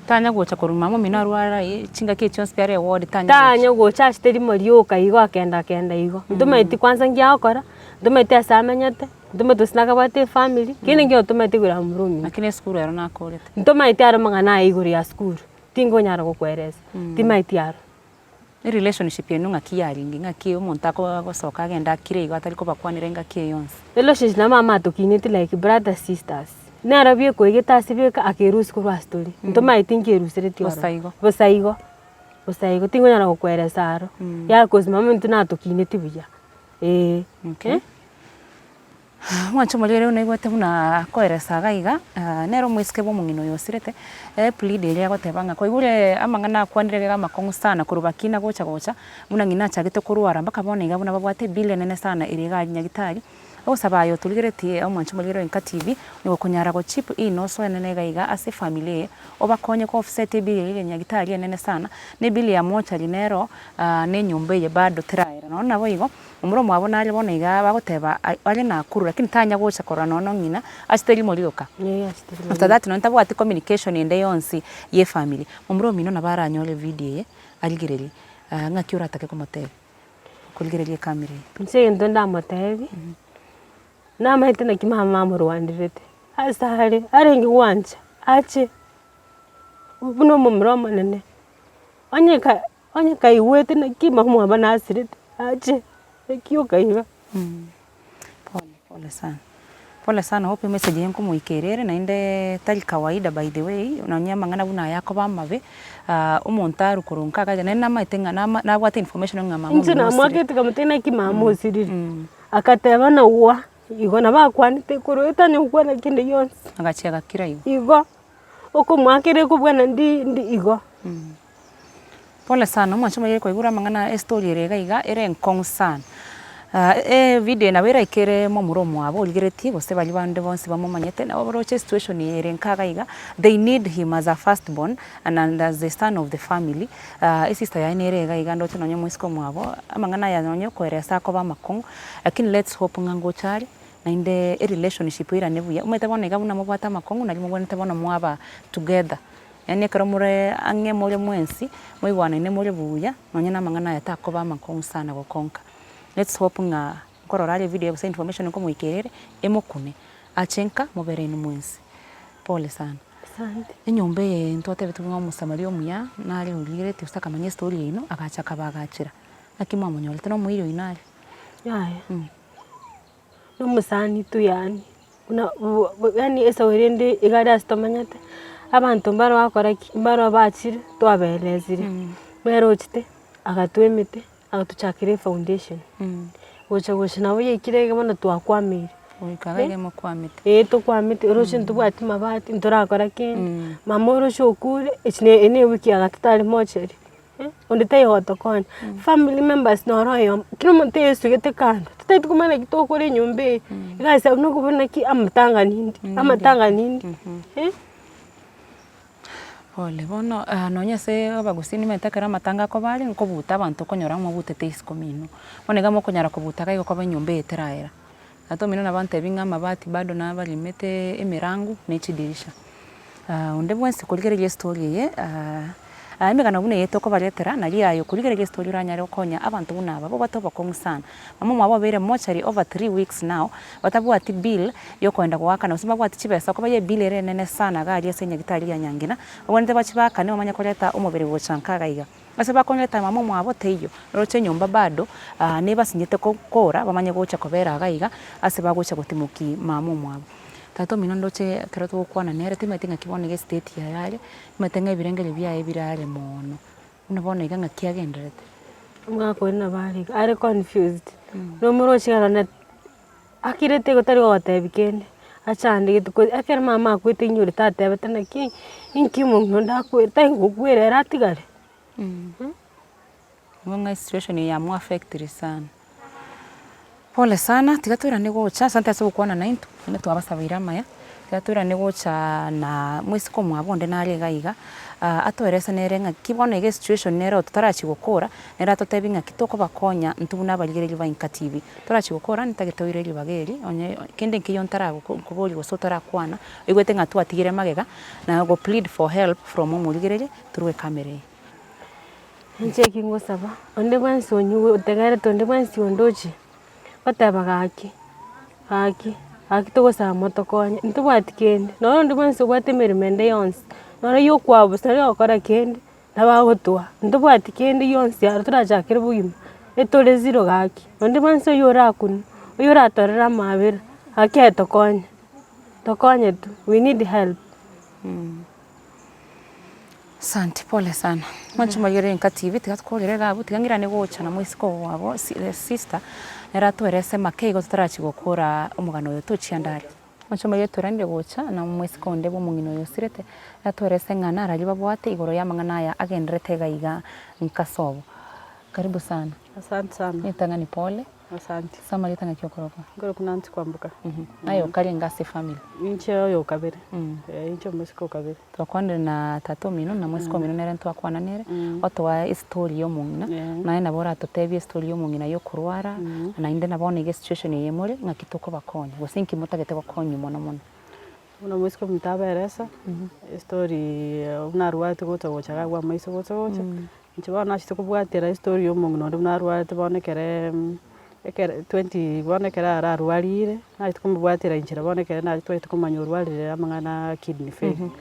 Tanya gocha koruma mama mina arwara chinga ke hospital ward tanya gocha achiteri moriuka igo akenda igo. Ntumaiti kwanza ngiakora Ndomete asamenyete, ndomete usinaga bate family, kine ngyo ndomete gura murumi. Lakini school yaro nakorete. Ndomete aro mangana iguri ya school. Tingo nyara gukwereza. Timaiti yaro. Ni relationship yenu ngakiyari ngaki umuntu akosoka agenda kire igo atari ko bakwanire ngaki yonse. Relationship na mama tokinete like brother sisters. Nara bie ko igeta sibeka akerusi ko story. Ndomete ngirusire ti yaro. Bosaigo tingo nyara gukwereza aro. Ya kozima muntu na tokinete buya. Okay. Mwancho molere una igwete buna koeresa gaiga nero mwiske bo mungino yosirete plead ile agotebanga ko igure amangana kwanire ga makongu sana kurubakina gocha muna ngina chagete kurwara mpaka bona iga buna babwate bill nene sana iriga nyagitari sabayo tuligeretie omonche muliro INKA TV ni kunyara go chip ino so enene gaiga ase family obakonye ko offset bill ile nyagitari enene sana ne bill ya mocha linero ne nyumba ye bado tiraira no nabo igo umuro mwabona ari bona iga bagoteba ari na kuru lakini tanya gocha korana no ngina asteri moliroka after that no ntabo ati communication ende yonsi ye family umuro mino na baranyole video ye aligereri ngakiura atake kumotebe kuligererie kamera nse ndo ndamotebi na maite na kimama murwandirete asare arengi wanja ache ubuno mumromo nene onyeka iwete na kimama banasirete ache ekio kaiga pole sana hope message yangu muikerere na inde tali kawaida by the way unanyama ngana buna yako bamabe umontaru kurunka kaja nena maitenga na bwate information ngama mu ntina mwakete kamutena kimama osiriri akateba na uwa igo na bakwanite kurueta ni ukwana kinde yonse agachega kira igo uko mwakere kubwana ndi igo pole sana mwacho mayeko igura mangana story rega iga ere enkong sana video na wera ikere mo muromo abo ligeretie gose bali bande bonse bamomanyete na obroche situation ere nkaga iga they need him as a firstborn and as the son of the family sister ya ine rega iga ndocho nonyo mwisiko mwabo amangana ya nonyo kweresa ko bamakongo lakini let's hope ngango chari na inde relationship ira nebuya umete bona iga buna mobata makongo na limobona tabona mwaba together yani karo mure ange mole mwensi moigwana ine mole buya nonyo na mangana ya tako bamakongo sana gokonka. Let's hope nga kororale video ya information ko muikerere emokune achenka mobere ni mwensi pole sana asante enyombe ye ntote bitu ngo musamario muya nali ulire ti usaka manye story ino agacha kabagachira akimwa munyole teno muiro inali yaya no musani tu yani una yani esa werende igada stomanyate abantu mbaro bakora mbaro bachire twabelezire mwero chite agatwemete agatuchakire foundation gocha nawe yikirege bona twakwamire oikagege mo kwamite tukwamite roshin tubwati mabati nturakora kin Mamioro shokure ene wiki agatari mocheri onde hotokon family members no royo kiromonte yesugete kando tutati kumana kitokore nyumbe igasa no kubona ki amatanga nindi Ole bono nonyase abagusini metakara matanga ko bali nko buta abantu konyora mu butete iskomino bonega mo konyara ko buta kayo ko banyombe eteraera ato mino na bante binga mabati bado na bali mete emirangu nechidirisha onde bwense kuligereje story ye imegana bune yeto ko baletera na liayo kuligereje story ranyare konya abantu bunaba bo batoba ko musana mama mwabo bere mochari over 3 weeks now batabu ati bill yo kwenda kwaka na usima bwati chibesa ko baye bill ere nene sana gali yasenya gitari ya nyangina obonete bachibaka ne omanya koleta umubere wochankaga iga ase bakoneta mama mwabo teyo roche nyomba bado ne basinyete ko kora bamanye gocha kobera gaiga ase bagocha gutimuki mama mwabo tato mino ndoche kerato kwana nere timetinga kibone state ya yale metenga ibirengele bya ibirare mono unabona iganga kiagenderete mwako na bali are confused no muro chigana akirete gotari gotebikende achande gituko afera mama akwite nyuri tate betana ki inkimo nda kwita ngugwere ratigare Mwanga situation ya mu affect sana pole sana tigatura ni gocha asante aso kuona na into ne twabasabira maya tigatura ni gocha na mwisiko mwabonde nari gaiga atweresa nerenga kibona ige situation nero tutarachi gukora nera totebinga kitoko bakonya ntubuna baligere ba INKA TV turachi gukora nitagetoire bageri onye kende nkiyo ntarago kuboli gosotara kwana igwete ngatu atigire magega na go plead for help from muligere turwe kamera ncheki ngosaba onde bwansi onyu utegare tonde bwansi ondochi bataba gaki togo sa motokonya ntubwati kende no ndi bwansi bwate merimende yonse no yo kwabo sari okora kende nabagotwa ntubwati kende yonse turajakire bugima etore zero gaki onde bwansi yora kun yora torera mabira hake tokonya tu we need help Santi pole sana. Mwanchu mayore INKA TV tigatkolere gabu tigangira ne gocha na mwisiko wabo sister neratwerese makeigo tutarachi gukora umugano yo tuchiandari. Mwanchu mayore turande gocha na mwisiko ndebo mungino yo sirete atwerese ngana arali babwate igoro ya mangana ya agendrete gaiga nkasobo. Karibu sana. Asante sana. Nitanga ni pole. Asante. Samari tanga kyokoroko. Ngoro kunanti kwambuka. Nayo kali ngase family. Inche yo kabere. Inche musiko kabere. Twakwandire na tato mino na musiko mino nere twakwana nere. Otwa story yo Mong'ina. Na ina bora tutebie story yo Mong'ina yo kurwara na inde nabone ge situation yemore ngakitoko bakonye. Gosinki mutagete bakonye mono. Una musiko mtaberesa. Story una ruwate gota gochaga gwa maiso gota gocha. Inche bana chitoko bwatera story yo Mong'ina na ruwate bone kere ekere 20 bone kere ararwarire na tukumubwatira inchira bone kere na tukumanya urwarire amangana kidney failure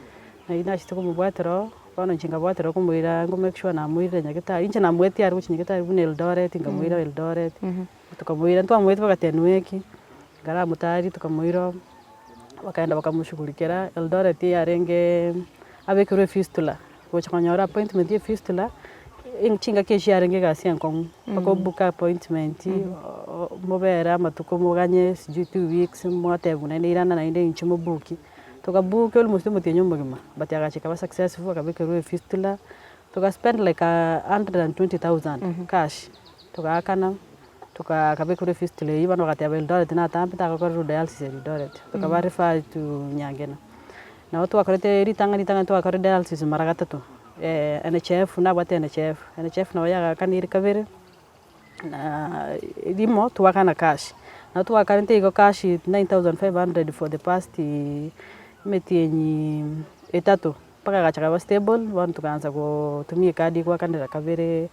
na ina tukumubwatira bone nchinga bwatira kumwira ngo make sure na mwire nyagita inche na mweti ari kuchinyagita bune Eldoret ngamwira Eldoret tukamwira ntwamweti bakatenweki ngara mutari tukamwira wakaenda bakamushughulikira Eldoret yarenge abekere fistula gochakanyora appointment ye fistula inchinga keshi arenge gasi ankong bako book appointment mobera matuko muganye siju 2 weeks mwatebuna ne irana na inde inchimo buki toka book almost mutenyo mugima but agachika ba successful akabekero fistula toka spend like 120,000 cash toka akana toka akabekero fistula ibano gatya Eldoret na tampita akakoro dialysis Eldoret toka ba refer to Nyangena na watu wakorete ritanga to akore dialysis mara gatatu NHF na bwate NHF na wayaga kaniri kabere na limo tuwakana cash na tuwakarente iko cash 9,500 for the past metienyi etatu paka gachaka ba stable one tukaanza kutumia kadi kwa kandira kabere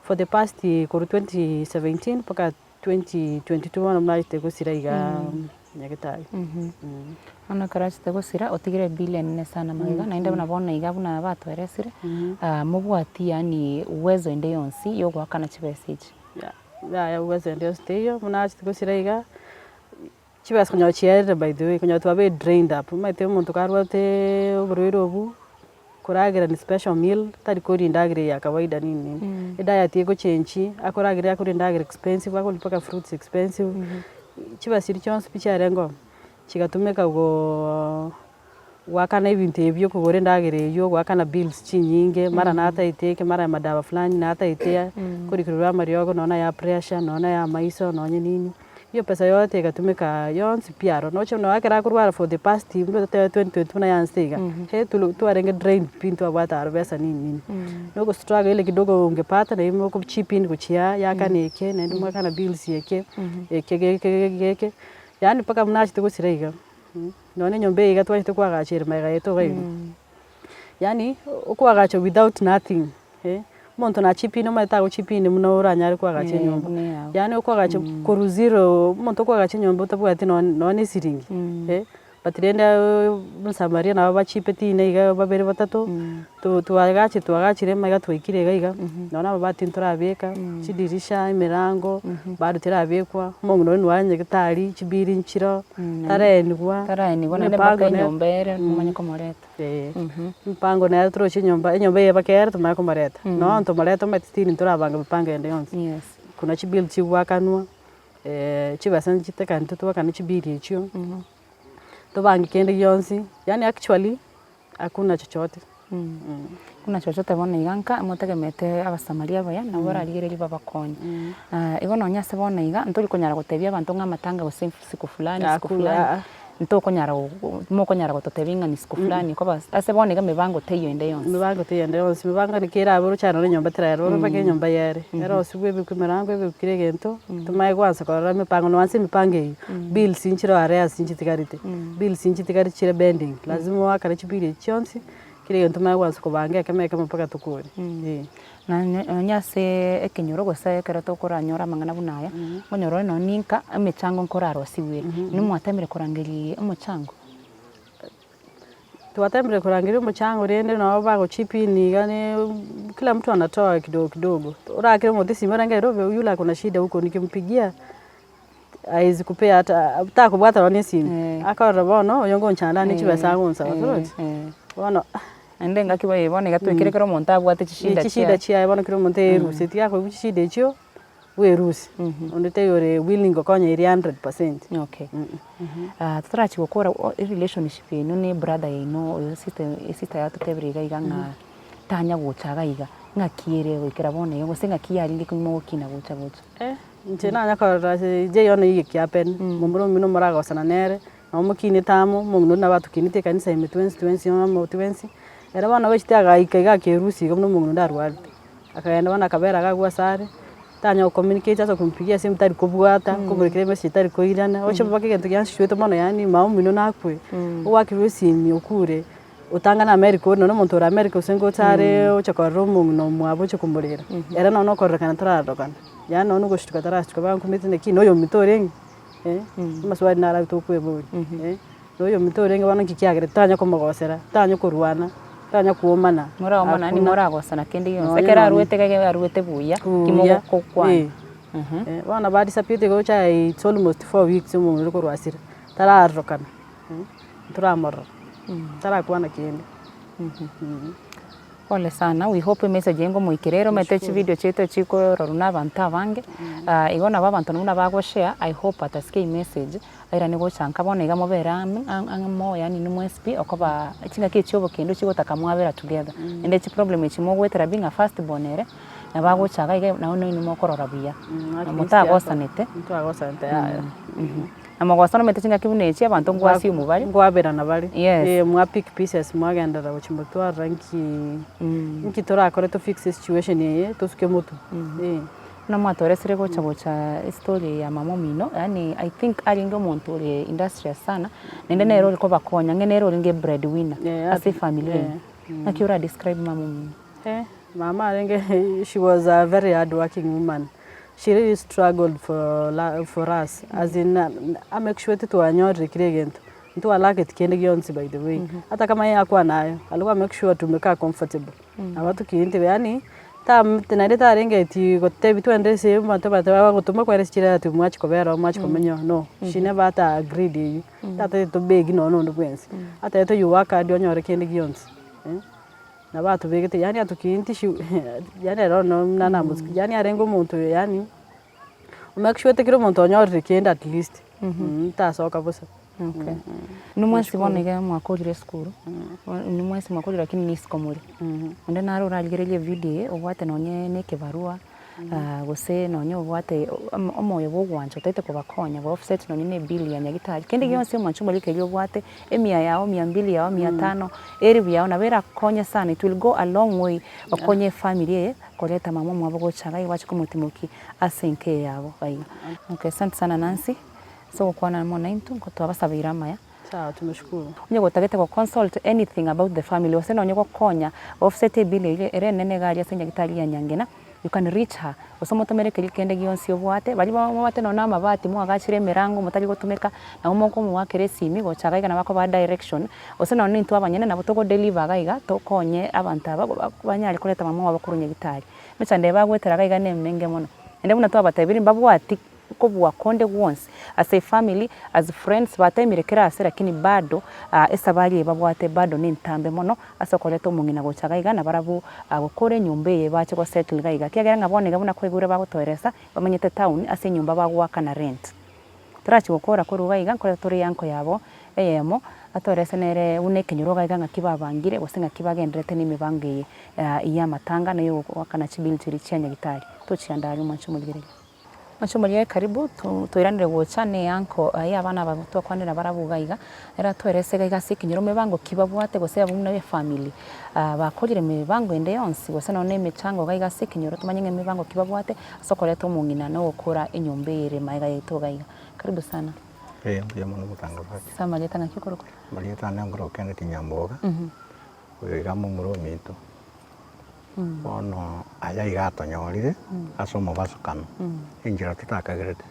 for the past kuru 2017 paka 2022 wana mnaite kusiraiga nyagitari ana karachite gusira otigire billion ne sana maiga na inde bonabona igabuna batweresire mubwati yani uwezo inde yonsi yo gwakana chibesage ya uwezo inde yonsi yo munachite gusira iga chibas kunyo chiere by the way kunyo twabe drained up maite umuntu karwate uburwiro obu kuragira ni special meal tari kuri ndagire ya kawaida nini diet yego change akoragira kuri ndagire expensive akolipaka fruits expensive chibasiri chonse picharengo chigatumeka go wakana ibintu ebyo kugore ndagire yo wakana bills chinyinge mara nata iteke mara madawa fulani nata itea kuri kirura mariogo nona ya pressure nona ya maiso nonye nini yo pesa yote igatumeka yonse piaro noche no akira kurwara for the past 2020 yanstega he tu arenge drain pinto abata arbesa nini noko struggle ile kidogo ungepata na imo ko chipin kuchia yakaneke na ndumwa kana bills yeke eke yani paka mnachi tukusiraiga none nyombe iga twashite kwagachira maiga yeto gayo yani ukwagacha without nothing monto na chipino mata chipine munora nyari kwagacha nyombo yani ukwagacha kuru zero monto kwagacha nyombo tabwati none siringi batirenda Samaria na baba chipeti neiga babere batatu tuagachire maiga twikire gaiga nona babati nturabeka chidirisha imirango barutira abekwa Mong'ina ni wanye gitari chibiri nchiro tarenigwa ne baka nyombere mumanye ko moreta mpango na tro chinyomba yebakera tumaya ko moreta no ntomoreta matistini turabanga bipanga ende yonse kuna chibil chiwakanwa chibasan chiteka ntutu kana chibiri chio tobangi kende yonsi yani actually hakuna chochote kuna chochote bona iganka mutegemete abasamaria baya na bora rigere babakonye igono nyase bona iga nturi kunyara gutebia abantu ngamatanga go siku fulani nto konyara mo konyara gutotebinga ni siku fulani ko ase bona iga mibango teyo ende yonsi mibango nikira aburu cyane nyomba tiraro bage nyomba yare ero sibwe bikumerango bikire gento tumaye gwansa korora mipango no wanse mipange bill sinchiro area sinchitigarite bill sinchitigari chire bending lazima wakare chibiri chonsi kire gento maye gwansa kubange kameka mpaka tukuri na nyase ekenyoro gose kerato koranyora mangana bunaya ngonyoro no ninka amechango nkoraro siwe ni mwatamire korangeri amochango tuwatembre kurangiri umuchango rende na bago chipini gane kila mtu anatoa kidogo urakire motisi maranga robe yula kuna shida huko nikimpigia aizi kupea hata kubwata wane simu akora bono yongo nchanda ni chibesa ngonsa bono ende ngakiba yebone gatwekire kero monta abwate chishida chia bono kero monte rusi tiako chishida chio we rusi ondete yore willing okonya 100%. Okay. Tutarachi gukora relationship ino ni brother ino sister ya tutebriga iganga tanya guchaga iga ngakiere wikira bone yo senga kiyari ndi kumwo kina gucha nche na nyakora je yona yige kiapen mumburo mino marago sana nere na mukini tamo mungno na batu kinite kanisa ime 2020 na mo 20 era bana wechitaga ikaiga kerusi gomno mungno ndarwari akaenda bana kabera gagwa sare tanya communicate aso kumpigia simu tari kubwata kumurikire message tari koirana ocho babake gento gyanshishwete mono yani maumino nakwe uwakirusi mi okure utangana America no muntu ora America usengo tare ochokoro mungno mwabo chokumurira era no korrekana taradokana ya no gushituka tarashituka bankumitine kino yo mitorengi maswali nara tukweburi no yo mitorengi bana kikiagere tanya komogosera tanya kurwana tanya kuomana muraomana ni muragosana kendi yo sekera aruete buya kimogo kokwa bana badi sapite go chai it's almost 4 weeks mu riko rwasira tararokana turamorra tarakwana kende Pole sana, we hope message yengo muikirero metechi video cheto chiko roruna banta bange igona babantu nuna bago share. I hope atasikia message aira nigo chanka bona iga mobera angamo yani ni mwesp okoba chinga kichobo kendo chiko takamwabera together ende chi problem chimo gwetera binga first bonere na bago chaga iga na ono ni mokorora buya mutagosanete ya amagwasano mete chinga kibunechi abantu ngwasi umubari ngwabera na bari mwa pick pieces mwagendera buchimbotwa ranki nki torakore to fix situation yeye tusuke mutu na mwatoresire gocha story ya mama mino yani I think ari ngo muntu uri industry sana nende nero liko bakonya ngenero ringe breadwinner as a family na kiura describe mama mino mama renge she was a very hard working woman. She really struggled for us as in I make sure to anyori kiregento ntu alake tikende gionsi by the way hata kama yeye akwa nayo alikuwa make sure tumekaa comfortable na watu kiinte yani tenareta renge ti gotebi twende se mataba gutuma kwa resira tu mwachi kobera mwachi komenyo no she never hata agreed you tata to beg no bwensi hata to you work hard onyore kende gionsi na batu begete yani atukinti yani no nana musiki yani arengo muntu yani make sure tekiro muntu onyore kende at least tasoka bosa okay numwesi bonega mwakorire school numwesi mwakorira lakini nisikomuri ende naro ragirelie video obwate nonye nekebarua gose nonye obwate omoyo bogwancho tete kubakonya bo offset nonye ne bill ya nyagitari kende gyonse mwanchumo likelio obwate emia yao 200 yao 500 eri yao na vera konya sana it will go a long way okonye family koleta mama mwabo gochaga iwache kumutimuki asenke yabo baiga okay asante sana Nancy so kwa na mona into ko abasabira maya sawa tumeshukuru unye gotagete ko consult anything about the family osena onye konya offset bill ile ere nene gari asenya gitari ya nyangena you can reach her osomotomere kende gionsi obwate bali bamwate no namabati mwagachire mirango mutari gotumeka na umoko mwakere simi gochaga na bako ba direction osena no into abanyene na botogo deliver gaiga tokonye abantu aba banyari koleta mama wabakurunye gitari mecha ndeba gwetera gaiga nemenge mono ende buna to abatabiri mbabwati kubwa konde once as a family as friends batemirekera ase lakini bado esabali babwate bado ni ntambe mono asokoleto Mong'ina gochaga igana barabu gukore nyumba ye bache ko settle gaiga kiagera ngabone gabuna kwegure bagotoresa bamenyete town ase nyumba bagwaka na rent trachi gukora ko rugaiga kore turi yanko yabo eyemo atorese nere unekenyuro gaiga ngakibabangire gosenga kibagendrete ni mibangiye iya matanga nayo wakana chibilitiri cyanya gitari tociandari mwancho mugirege Machumuriye karibu tuiranire gochane yanko abana bagutwa kwanira barabugaiga era twerese gaiga sikinyiro mebango kibabwate gose abumuna be family bakorire mebango ende yonsi gose none mechango gaiga sikinyiro tumanyenge mebango kibabwate sokoleto Mong'ina no gukora inyumbere maiga yeto gaiga karibu sana ndiye muno mutangaza sama leta nakikoroko maleta nangoro kende tinyamboga oiga mumuro mito ono aya igatonyorire asomo basukano injira tutakagerete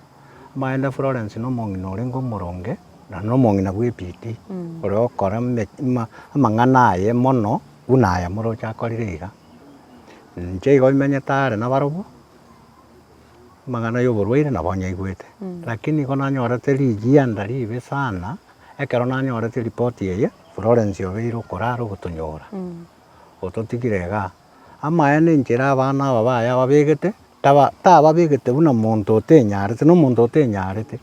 maenda Florence no Mong'ina orengo muronge na no Mong'ina gwepiti ore okora amang'ana aye mono unaya muro chakorire iga nje igo imenyetare na barobo mang'ana yoborwaire na bonya igwete lakini kona nyorete ligi andari ibe sana ekero na nyorete report yeye Florence obeiro koraro gutonyora ototigirega amaya ninjira abana aba baya babegete babegete buna muntu otenyarete no muntu otenyarete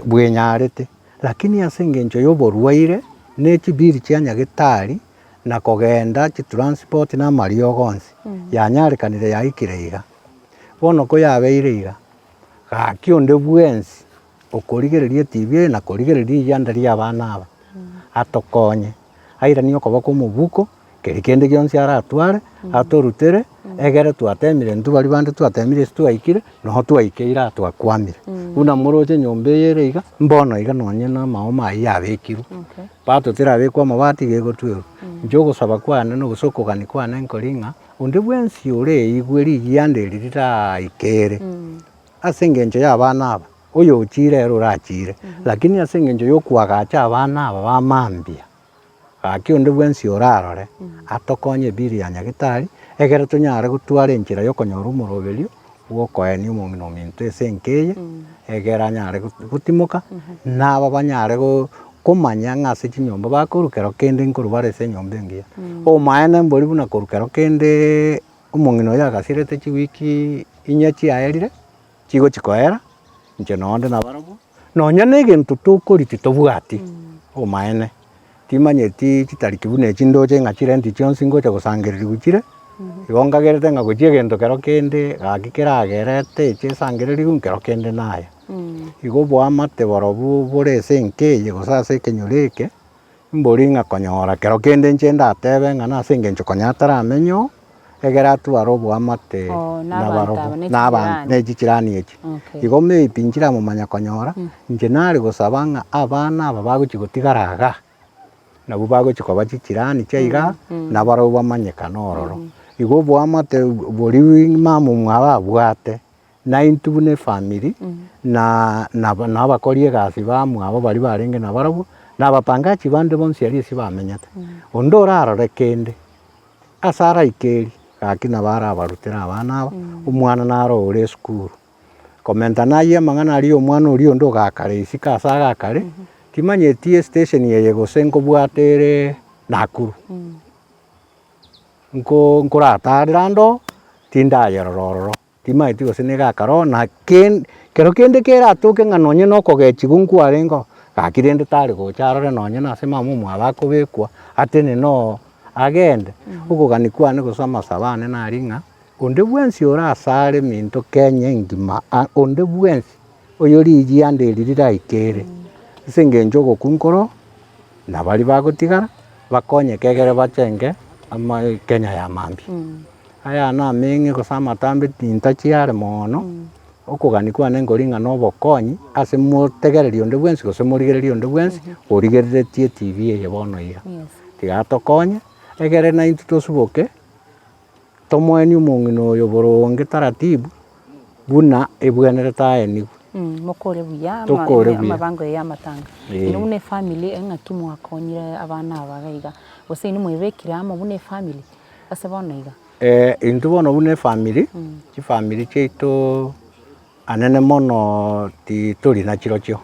bwenyarete lakini asenge njo yoborwaire ne chibiri cyanya gitari na kogenda chi transport na mario gonsi yanyarikanire yaikire iga bono ko yabeire iga gaki onde bwensi okorigereria TV na korigereria iyanda ria abana aba atokonye airani okoboko omobuko keri kende gionsi aratware atorutere egere twatemire ntu bari bande twatemire ase twaikire noho twaikeire atwakwamire buna moroche nyomba eyere iga mbono iga nonye na amao mayi yabekirwe batotera abekwa amabati gegotwerwa inche ogosaba kwane na ogosokogani kwane nkoring'a onde bwensi ore igwe rigiyanda eri riraikere ase engencho ya abana aba oyo ochire ero orachire lakini ase engencho ya okwagacha abana aba bamambia gaki onde bwensi orarore atokonye biri ya nyagitari egere tonyare gotwara enchera ya okonyora omoroberio gwokoenia omong'ina ominto ase enkeye egere anyare gotimoka naba banyare komanya ng'a ase chinyomba bakorwa kende nkorwa bare ase enyomba engiya omaene mbori buna korwa kende omong'ina oyo agasirete chiwiki inya chiaerire chigochikoera inche nonde nabarabwo nonya na egento tokoriti tobwati omaene timanyeti chitariki buna echi ndoche ng'a chirenti chionsi ngocha gosangereria gochire igo ngagerete ng'a gochia egento kero kende gaki keragerete chesangereriwu nkero kende naya igo boamate borobwo bore ase enkeye gose ase ekenyoro eke mbori ng'a konyora kero kende inche ndatebe ng'a nase engencho konya ataramenya oo egere atware oboamate nabarobwo na echichirani echi igo maybe nchiramomanya konyora inche nare gosaba ng'a abana aba bagochi gotigara iga nabwo bagochi koba chichirani chia iga nabarobwo bamanyekana ororo igo oboamate bori mama omwe abwate naintu buna efamily nabakori egasi bamwabo bari barenge nabarobwo nabapangachi bande bonsi aria ase bamenyete onde orarore kende ase araikeri gaki nabo arabarutera abana aba omwana naro ore esukuru komenta nayia amang'ana aria omwana oria onde ogakare isiko ase agakare timanyeti estation yeye gose nkobwate Nakuru nkoratarera ndo tindayerora ororo timanyeti gose negakara oo na kero kende keratoke ng'a nonye na okogechiwa nkwarengo gaki rende tare gocha arore nonye na ase mama omwe abakobekwa atene no agende okogani kwane gose amasabo ane nari ng'a onde bwensi orasare minto Kenya engima onde bwensi oyo rigiyanda eri riraikere ase engencho ogokwa nkoro nabari bagotigara bakonyeka egere bachenge Kenya yamambia ayana ameng'e gose amatambe tintachiare mono okogani kwane nkoring'a na obokonyi ase motegereria onde bwensi gose morigereria onde bwensi origereretie TV eye bono iga tiga tokonye egere naintwe tosuboke tomoenie omong'ina oyo boronge taratibu buna ebwenerete aeniwe mokore buya amabango ya amatanga ino buna family eng'aki mwakonyire abana aba gaiga gose ini mwebekire amo buna family ase bono iga intwe bono buna efamily chifamily chiaito anene mono tori na chirochio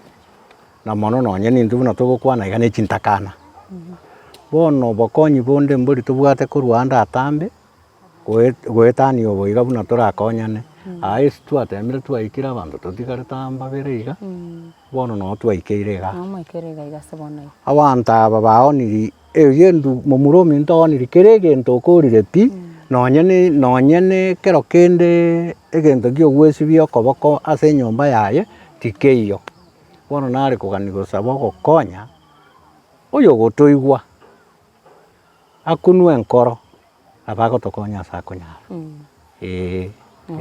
na mono nonye nintwe buna togokwana iga na echintakana bono bokonyi bonde mbori tobwate korwa ande atambe goetania obo iga buna torakonyane ase twatemire twaikire abanto totigare tambabere iga bono no twaikeire iga abanto aba baoniri egento momura ominto aoniri kere egento okorire pi nonye ne kero kende egento giogwesibia okoboko ase enyomba yaye tikeiyo bono nare kogani gosaba ogokonya oyo gotoigwa akunwa enkoro abagotokonya ase akonyara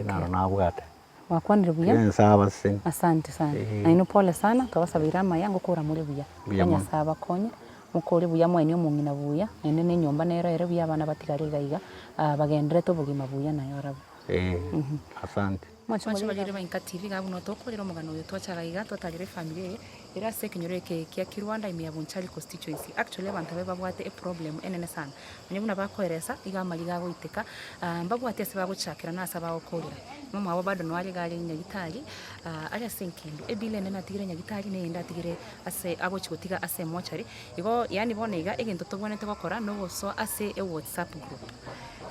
naro nabwate wakwanire buya ensaba sing asante sana naino pole sana twabasabira amaya ngokora muri buya nyasaba konya mukore buya mweni omong'ina buya ende ne nyomba nero ere buya abana batigare gaiga bagendere tobogima buya nayo rabo asante mwacho bagire ba INKA TV gabu no tokorera omugano oyo twachaga iga twatagire family era ase ekenyoro eke kia Kirwanda ime ya Bonchari constituency actually abantu abe babwate a problem enene sana onye buna bakoeresa iga amali gago iteka babwate ase bagochakira nasa bagokorera mama abo bado no ari gari nyagitari ari ase nkendo ebile nene atigire nyagitari ne enda atigire ase agochigotiga ase mochari igo yani bona iga egento tobonete gokora no goso ase WhatsApp group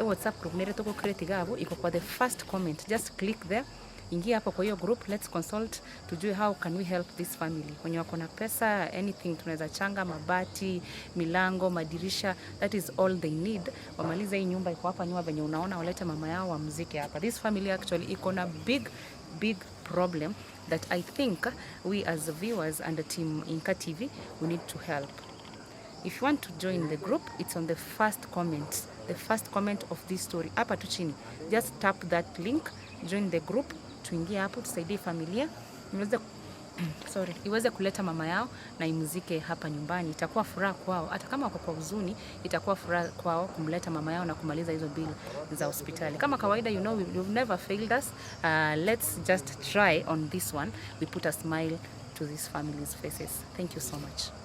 WhatsApp group nere toko create gabo iko kwa the first comment just click there ingia hapo kwa hiyo group let's consult tujue how can we help this family wenye wako na pesa anything tunaweza changa mabati milango madirisha that is all they need wamaliza hii nyumba iko hapa nyuma venye unaona walete mama yao wa muziki hapa this family actually iko na big problem that I think we as viewers and the team INKA TV, we need to help. If you want to join the group, it's on the first comment of this story. Hapa tu chini. Just tap that link, join the group, tuingie hapo, tusaidie familia. Iweze kuleta mama yao na imuzike hapa nyumbani. Itakuwa furaha kwao. Hata kama wako kwa huzuni, itakuwa furaha kwao kumleta mama yao na kumaliza hizo bill za hospitali. Kama kawaida, you know, you've never failed us. Let's just try on this one. We put a smile to these families' faces. Thank you so much.